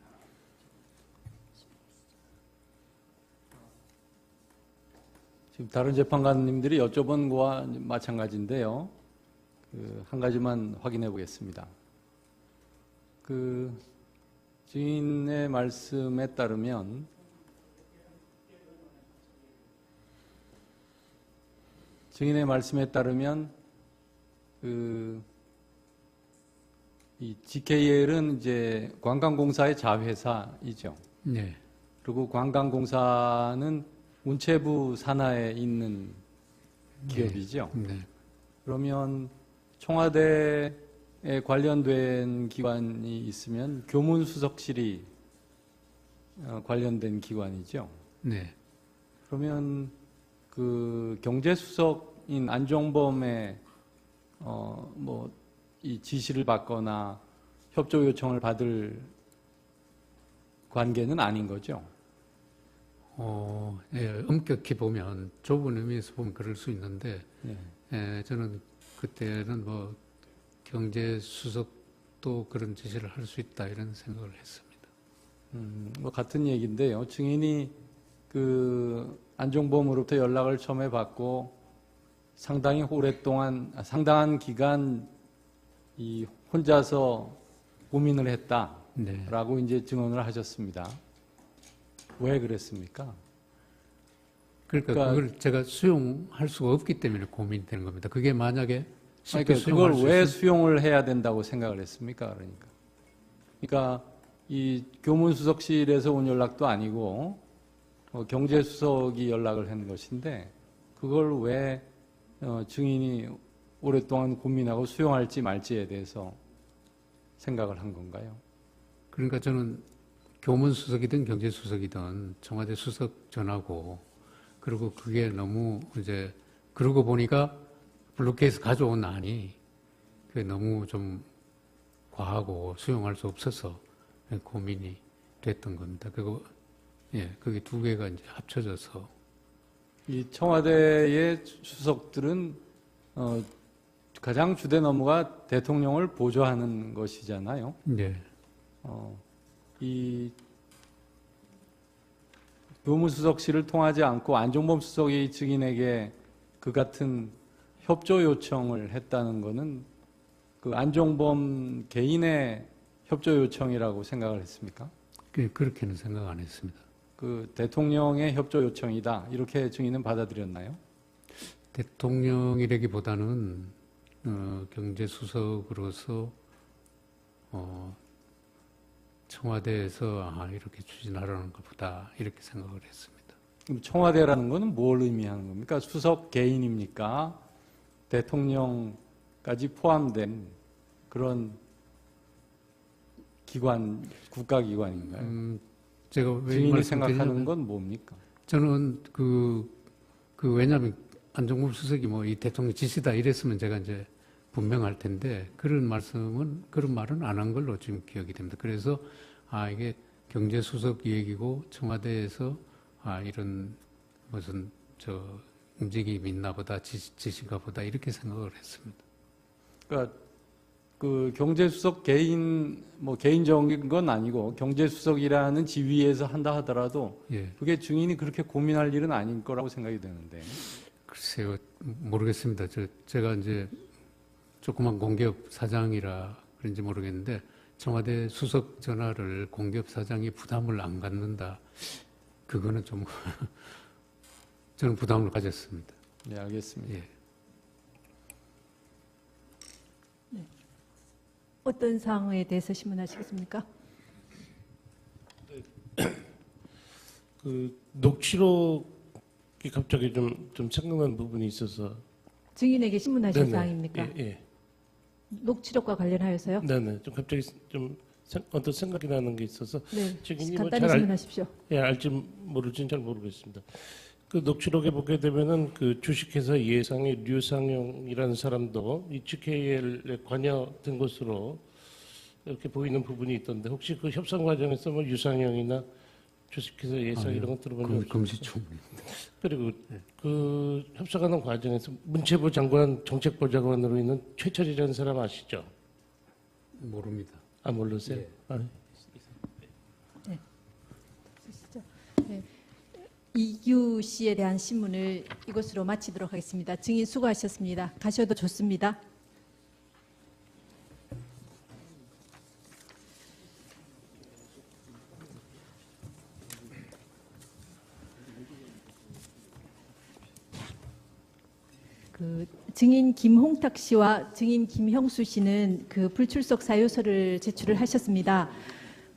지금 다른 재판관님들이 여쭤본 거와 마찬가지인데요. 한 가지만 확인해 보겠습니다. 증인의 말씀에 따르면 이 GKL은 이제 관광공사의 자회사이죠. 네. 그리고 관광공사는 문체부 산하에 있는 기업이죠. 네. 그러면 청와대에 관련된 기관이 있으면 교문수석실이 관련된 기관이죠. 네. 그러면 그 경제수석인 안종범의 뭐 이 지시를 받거나 협조 요청을 받을 관계는 아닌 거죠. 예, 엄격히 보면 좁은 의미에서 보면 그럴 수 있는데 네. 예, 저는 그때는 뭐 경제수석도 그런 지시를 할 수 있다 이런 생각을 했습니다. 뭐 같은 얘기인데요. 증인이 그 안종범으로부터 연락을 처음에 받고 상당히 오랫동안 상당한 기간 이 혼자서 고민을 했다라고 이제 증언을 하셨습니다. 왜 그랬습니까? 그러니까 그걸 제가 수용할 수가 없기 때문에 고민되는 겁니다. 그게 만약에 쉽게 그러니까 그걸 왜 수용을 해야 된다고 생각을 했습니까? 그러니까 이 교문수석실에서 온 연락도 아니고 경제수석이 연락을 한 것인데 그걸 왜 증인이 오랫동안 고민하고 수용할지 말지에 대해서 생각을 한 건가요? 그러니까 저는 교문수석이든 경제수석이든 청와대 수석 전하고 그리고 그게 너무 이제 그러고 보니까 블루케이스 가져온 안이 그게 너무 좀 과하고 수용할 수 없어서 고민이 됐던 겁니다. 그리고 예, 그게 두 개가 이제 합쳐져서 이 청와대의 수석들은 가장 주된 업무가 대통령을 보좌하는 것이잖아요. 네. 이 교무수석실을 통하지 않고 안종범 수석이 증인에게 그 같은 협조 요청을 했다는 것은 그 안종범 개인의 협조 요청이라고 생각을 했습니까? 그렇게는 생각 안 했습니다. 그 대통령의 협조 요청이다 이렇게 증인은 받아들였나요? 대통령이라기보다는 경제수석으로서 청와대에서 이렇게 추진하려는 것보다 이렇게 생각을 했습니다. 그럼 청와대라는 것은 뭘 의미하는 겁니까? 수석 개인입니까? 대통령까지 포함된 그런 기관, 국가기관인가요? 제가 왜 증인이 생각하는 건 뭡니까? 저는 왜냐하면 안종범 수석이 뭐 이 대통령 지시다 이랬으면 제가 이제 분명할 텐데 그런 말은 안 한 걸로 지금 기억이 됩니다. 그래서 이게 경제수석 얘기고 청와대에서 이런 무슨 움직임이 있나 보다 지시가 보다 이렇게 생각을 했습니다. 그러니까 그 경제수석 개인적인 건 아니고 경제수석이라는 지위에서 한다 하더라도 예. 그게 증인이 그렇게 고민할 일은 아닐 거라고 생각이 되는데. 글쎄요, 모르겠습니다. 제가 이제 조그만 공기업 사장이라 그런지 모르겠는데 청와대 수석 전화를 공기업 사장이 부담을 안 갖는다. 그거는 좀 저는 부담을 가졌습니다. 네, 알겠습니다. 예. 네. 어떤 사항에 대해서 신문하시겠습니까? 그 녹취록이 갑자기 좀 생각난 부분이 있어서 증인에게 신문하실 네네. 사항입니까? 예. 녹취록과 관련하여서요? 네네. 좀 갑자기 어떤 생각이 나는 게 있어서 네. 증인이 간단히 신문하십시오. 예, 알지 모를지는 잘 모르겠습니다. 그 녹취록에 보게 되면은 그 주식회사 예상의 류상용이라는 사람도 이 GKL에 관여된 것으로 이렇게 보이는 부분이 있던데 혹시 그 협상 과정에서 뭐 유상용이나 주식회사 예상 이런 것 들어본 적 없습니까? 금시초문입니다. 그리고 그 협상하는 과정에서 문체부 장관 정책보좌관으로 있는 최철이라는 사람 아시죠? 모릅니다. 모르세요? 예. 네. 네. 이규 씨에 대한 신문을 이것으로 마치도록 하겠습니다. 증인 수고하셨습니다. 가셔도 좋습니다. 그 증인 김홍탁 씨와 증인 김형수 씨는 그 불출석 사유서를 제출을 하셨습니다.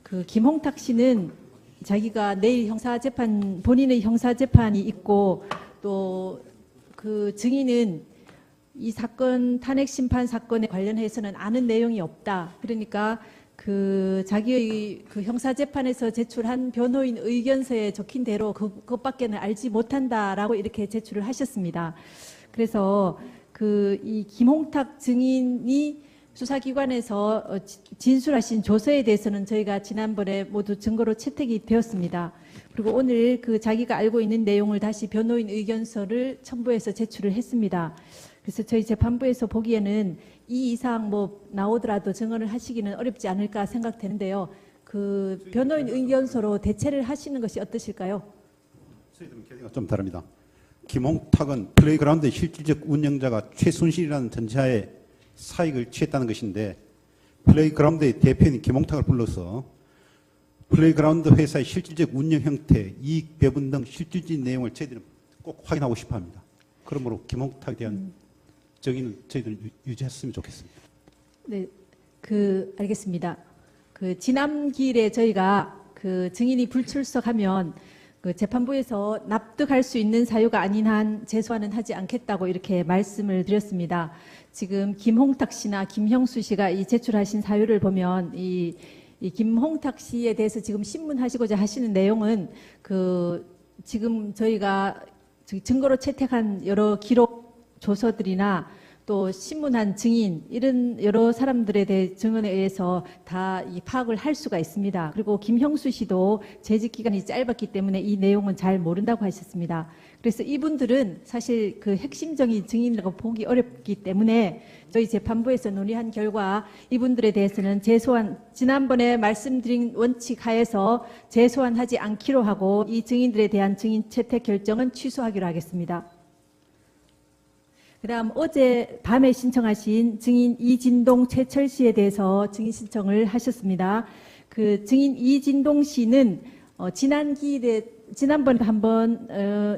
그 김홍탁 씨는 자기가 내일 형사재판, 본인의 형사재판이 있고 또 그 증인은 이 사건, 탄핵심판 사건에 관련해서는 아는 내용이 없다. 그러니까 그 자기의 그 형사재판에서 제출한 변호인 의견서에 적힌 대로 그것밖에는 알지 못한다라고 이렇게 제출을 하셨습니다. 그래서 그 이 김홍탁 증인이 수사기관에서 진술하신 조서에 대해서는 저희가 지난번에 모두 증거로 채택이 되었습니다. 그리고 오늘 그 자기가 알고 있는 내용을 다시 변호인 의견서를 첨부해서 제출을 했습니다. 그래서 저희 재판부에서 보기에는 이 이상 뭐 나오더라도 증언을 하시기는 어렵지 않을까 생각되는데요. 그 변호인 의견서로 대체를 하시는 것이 어떠실까요? 저희들은 견해가 좀 다릅니다. 김홍탁은 플레이그라운드의 실질적 운영자가 최순실이라는 전제하에 사익을 취했다는 것인데 플레이그라운드의 대표인 김홍탁을 불러서 플레이그라운드 회사의 실질적 운영 형태, 이익 배분 등 실질적인 내용을 저희들은 꼭 확인하고 싶어 합니다. 그러므로 김홍탁에 대한 정의는 저희들 유지했으면 좋겠습니다. 네, 알겠습니다. 지난 기일에 저희가 그 증인이 불출석하면 그 재판부에서 납득할 수 있는 사유가 아닌 한 재소하는 하지 않겠다고 이렇게 말씀을 드렸습니다. 지금 김홍탁 씨나 김형수 씨가 이 제출하신 사유를 보면 이 김홍탁 씨에 대해서 지금 신문하시고자 하시는 내용은 지금 저희가 증거로 채택한 여러 기록 조서들이나 또 신문한 증인 이런 여러 사람들에 대해 증언에 의해서 다 이 파악을 할 수가 있습니다. 그리고 김형수 씨도 재직 기간이 짧았기 때문에 이 내용은 잘 모른다고 하셨습니다. 그래서 이분들은 사실 그 핵심적인 증인이라고 보기 어렵기 때문에 저희 재판부에서 논의한 결과 이분들에 대해서는 지난번에 말씀드린 원칙 하에서 재소환하지 않기로 하고 이 증인들에 대한 증인 채택 결정은 취소하기로 하겠습니다. 그다음 어제 밤에 신청하신 증인 이진동, 최철 씨에 대해서 증인 신청을 하셨습니다. 그 증인 이진동 씨는 지난번에 한번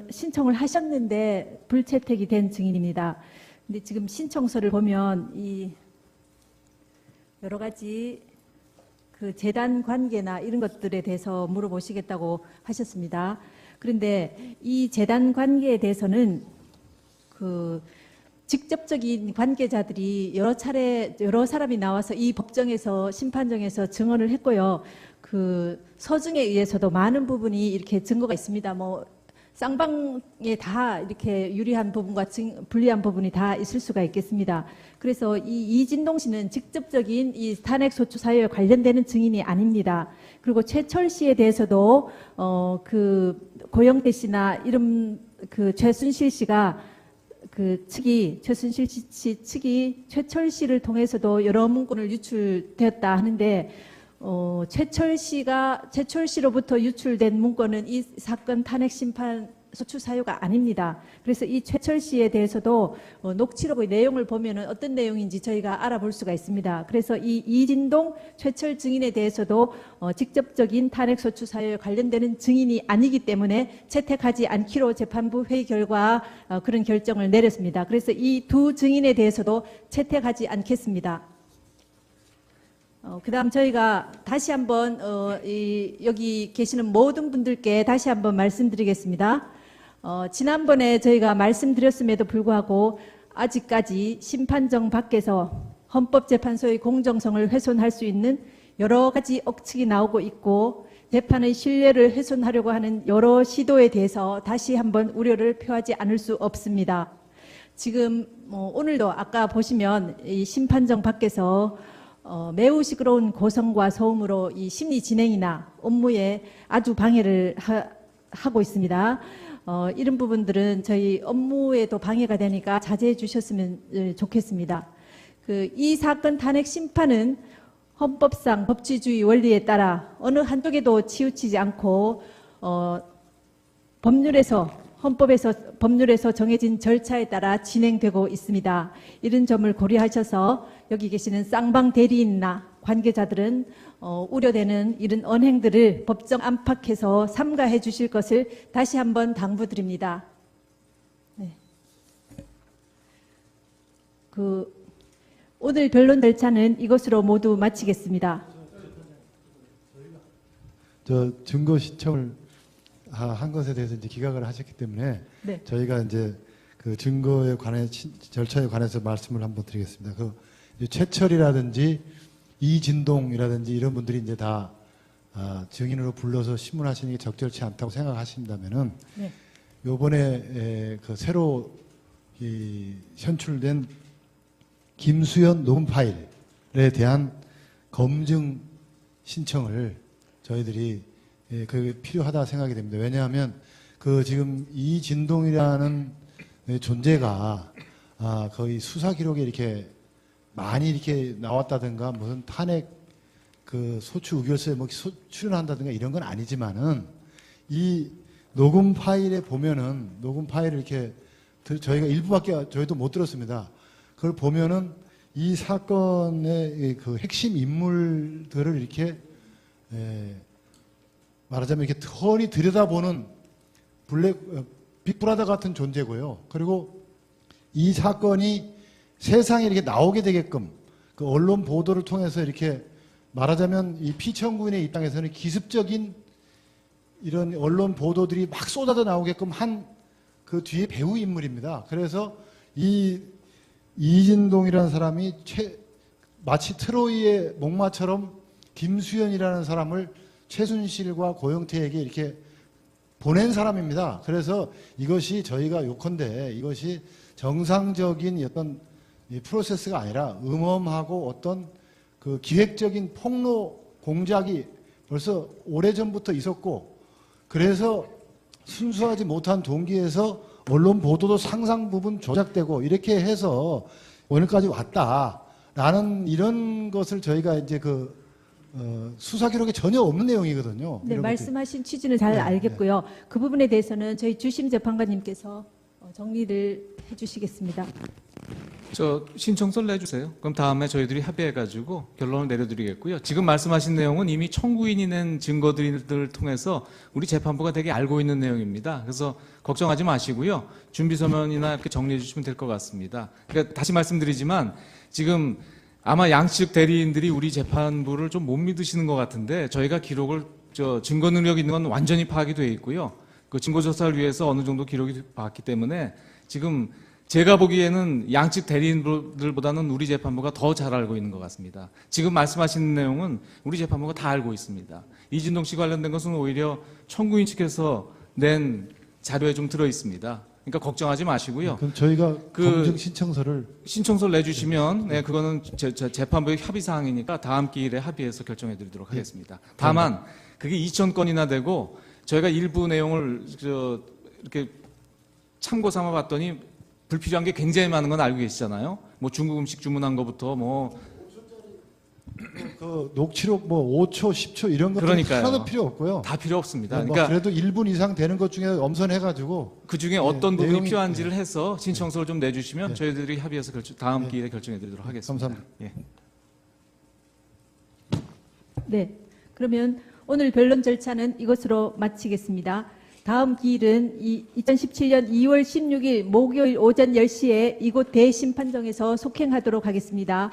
신청을 하셨는데 불채택이 된 증인입니다. 근데 지금 신청서를 보면 이 여러 가지 그 재단 관계나 이런 것들에 대해서 물어보시겠다고 하셨습니다. 그런데 이 재단 관계에 대해서는 직접적인 관계자들이 여러 차례 여러 사람이 나와서 이 법정에서 심판정에서 증언을 했고요. 그 서증에 의해서도 많은 부분이 이렇게 증거가 있습니다. 뭐 쌍방에 다 이렇게 유리한 부분과 불리한 부분이 다 있을 수가 있겠습니다. 그래서 이 이진동 씨는 직접적인 이 탄핵소추 사유에 관련되는 증인이 아닙니다. 그리고 최철 씨에 대해서도 그 고영태 씨나 이런 그 최순실 씨가 최순실 씨 측이 최철 씨를 통해서도 여러 문건을 유출되었다 하는데 최철 씨로부터 유출된 문건은 이 사건 탄핵 심판 소추 사유가 아닙니다. 그래서 이 최철 씨에 대해서도 녹취록의 내용을 보면은 어떤 내용인지 저희가 알아볼 수가 있습니다. 그래서 이 이진동, 최철 증인에 대해서도 직접적인 탄핵 소추 사유에 관련되는 증인이 아니기 때문에 채택하지 않기로 재판부 회의 결과 그런 결정을 내렸습니다. 그래서 이 두 증인에 대해서도 채택하지 않겠습니다. 그다음 저희가 다시 한번 여기 계시는 모든 분들께 다시 한번 말씀드리겠습니다. 지난번에 저희가 말씀드렸음에도 불구하고 아직까지 심판정 밖에서 헌법재판소의 공정성을 훼손할 수 있는 여러 가지 억측이 나오고 있고 재판의 신뢰를 훼손하려고 하는 여러 시도에 대해서 다시 한번 우려를 표하지 않을 수 없습니다. 지금 오늘도 아까 보시면 이 심판정 밖에서 매우 시끄러운 고성과 소음으로 이 심리 진행이나 업무에 아주 방해를 하고 있습니다. 이런 부분들은 저희 업무에도 방해가 되니까 자제해 주셨으면 좋겠습니다. 이 사건 탄핵 심판은 헌법상 법치주의 원리에 따라 어느 한쪽에도 치우치지 않고 법률에서 정해진 절차에 따라 진행되고 있습니다. 이런 점을 고려하셔서 여기 계시는 쌍방 대리인이나 관계자들은 우려되는 이런 언행들을 법정 안팎에서 삼가해 주실 것을 다시 한번 당부드립니다. 네. 오늘 변론 절차는 이것으로 모두 마치겠습니다. 저 증거 신청을 한 것에 대해서 이제 기각을 하셨기 때문에 네. 저희가 이제 그 증거에 관해 절차에 관해서 말씀을 한번 드리겠습니다. 그 최철이라든지 이진동이라든지 이런 분들이 이제 다 증인으로 불러서 신문하시는 게 적절치 않다고 생각하신다면은 네. 요번에 그 새로 현출된 김수현 녹음 파일에 대한 검증 신청을 저희들이 그게 필요하다 생각이 됩니다. 왜냐하면 그 지금 이진동이라는 존재가 거의 수사 기록에 이렇게 많이 이렇게 나왔다든가 무슨 탄핵 그 소추 의결서에 뭐 출연한다든가 이런 건 아니지만은 이 녹음 파일에 보면은 녹음 파일을 이렇게 저희가 일부밖에 저희도 못 들었습니다. 그걸 보면은 이 사건의 그 핵심 인물들을 이렇게 말하자면 이렇게 털이 들여다보는 빅브라더 같은 존재고요. 그리고 이 사건이 세상에 이렇게 나오게 되게끔 그 언론 보도를 통해서 이렇게 말하자면 이 피청구인의 입장에서는 기습적인 이런 언론 보도들이 막 쏟아져 나오게끔 한 그 뒤에 배우 인물입니다. 그래서 이 이진동이라는 사람이 마치 트로이의 목마처럼 김수현이라는 사람을 최순실과 고영태에게 이렇게 보낸 사람입니다. 그래서 이것이 저희가 요컨대 이것이 정상적인 어떤 프로세스가 아니라 음험하고 어떤 그 기획적인 폭로 공작이 벌써 오래전부터 있었고 그래서 순수하지 못한 동기에서 언론 보도도 상당 부분 조작되고 이렇게 해서 오늘까지 왔다라는 이런 것을 저희가 이제 그 수사 기록에 전혀 없는 내용이거든요. 네, 이런 말씀하신 취지는 잘 알겠고요. 그 부분에 대해서는 저희 주심 재판관님께서 정리를 해주시겠습니다. 저 신청서를 내주세요. 그럼 다음에 저희들이 합의해가지고 결론을 내려드리겠고요. 지금 말씀하신 내용은 이미 청구인이 낸 증거들을 통해서 우리 재판부가 되게 알고 있는 내용입니다. 그래서 걱정하지 마시고요. 준비서면이나 이렇게 정리해 주시면 될 것 같습니다. 그러니까 다시 말씀드리지만 지금 아마 양측 대리인들이 우리 재판부를 좀 못 믿으시는 것 같은데 저희가 기록을 증거 능력 있는 건 완전히 파악이 되어 있고요. 그 증거 조사를 위해서 어느 정도 기록이 봤기 때문에 지금 제가 보기에는 양측 대리인들보다는 우리 재판부가 더 잘 알고 있는 것 같습니다. 지금 말씀하시는 내용은 우리 재판부가 다 알고 있습니다. 이진동 씨 관련된 것은 오히려 청구인 측에서 낸 자료에 좀 들어 있습니다. 그러니까 걱정하지 마시고요. 그럼 저희가 검증 신청서를 내주시면 네, 그거는 재판부의 협의 사항이니까 다음 기일에 합의해서 결정해 드리도록 하겠습니다. 다만 그게 2,000건이나 되고 저희가 일부 내용을 이렇게 참고 삼아 봤더니 불필요한 게 굉장히 많은 건 알고 계시잖아요. 뭐 중국 음식 주문한 것부터 뭐 그 녹취록 뭐 5초, 10초 이런 것들 하나도 필요 없고요. 다 필요 없습니다. 네, 뭐 그러니까 그래도 1분 이상 되는 것 중에 엄선해가지고 그 중에 어떤 부분이 내용이, 필요한지를 해서 신청서를 좀 내주시면 저희들이 합의해서 다음 기회에 결정해드리도록 하겠습니다. 감사합니다. 예. 네, 그러면 오늘 변론 절차는 이것으로 마치겠습니다. 다음 기일은 2017년 2월 16일 목요일 오전 10시에 이곳 대심판정에서 속행하도록 하겠습니다.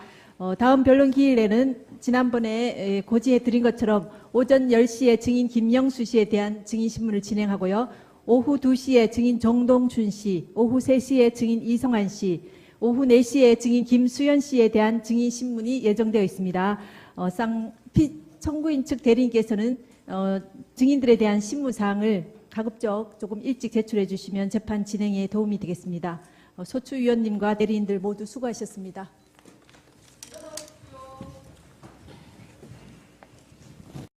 다음 변론 기일에는 지난번에 고지해 드린 것처럼 오전 10시에 증인 김영수 씨에 대한 증인 신문을 진행하고요. 오후 2시에 증인 정동준 씨, 오후 3시에 증인 이성한 씨, 오후 4시에 증인 김수현 씨에 대한 증인 신문이 예정되어 있습니다. 청구인 측 대리인께서는 증인들에 대한 신문 사항을 가급적 조금 일찍 제출해 주시면 재판 진행에 도움이 되겠습니다. 소추위원님과 대리인들 모두 수고하셨습니다.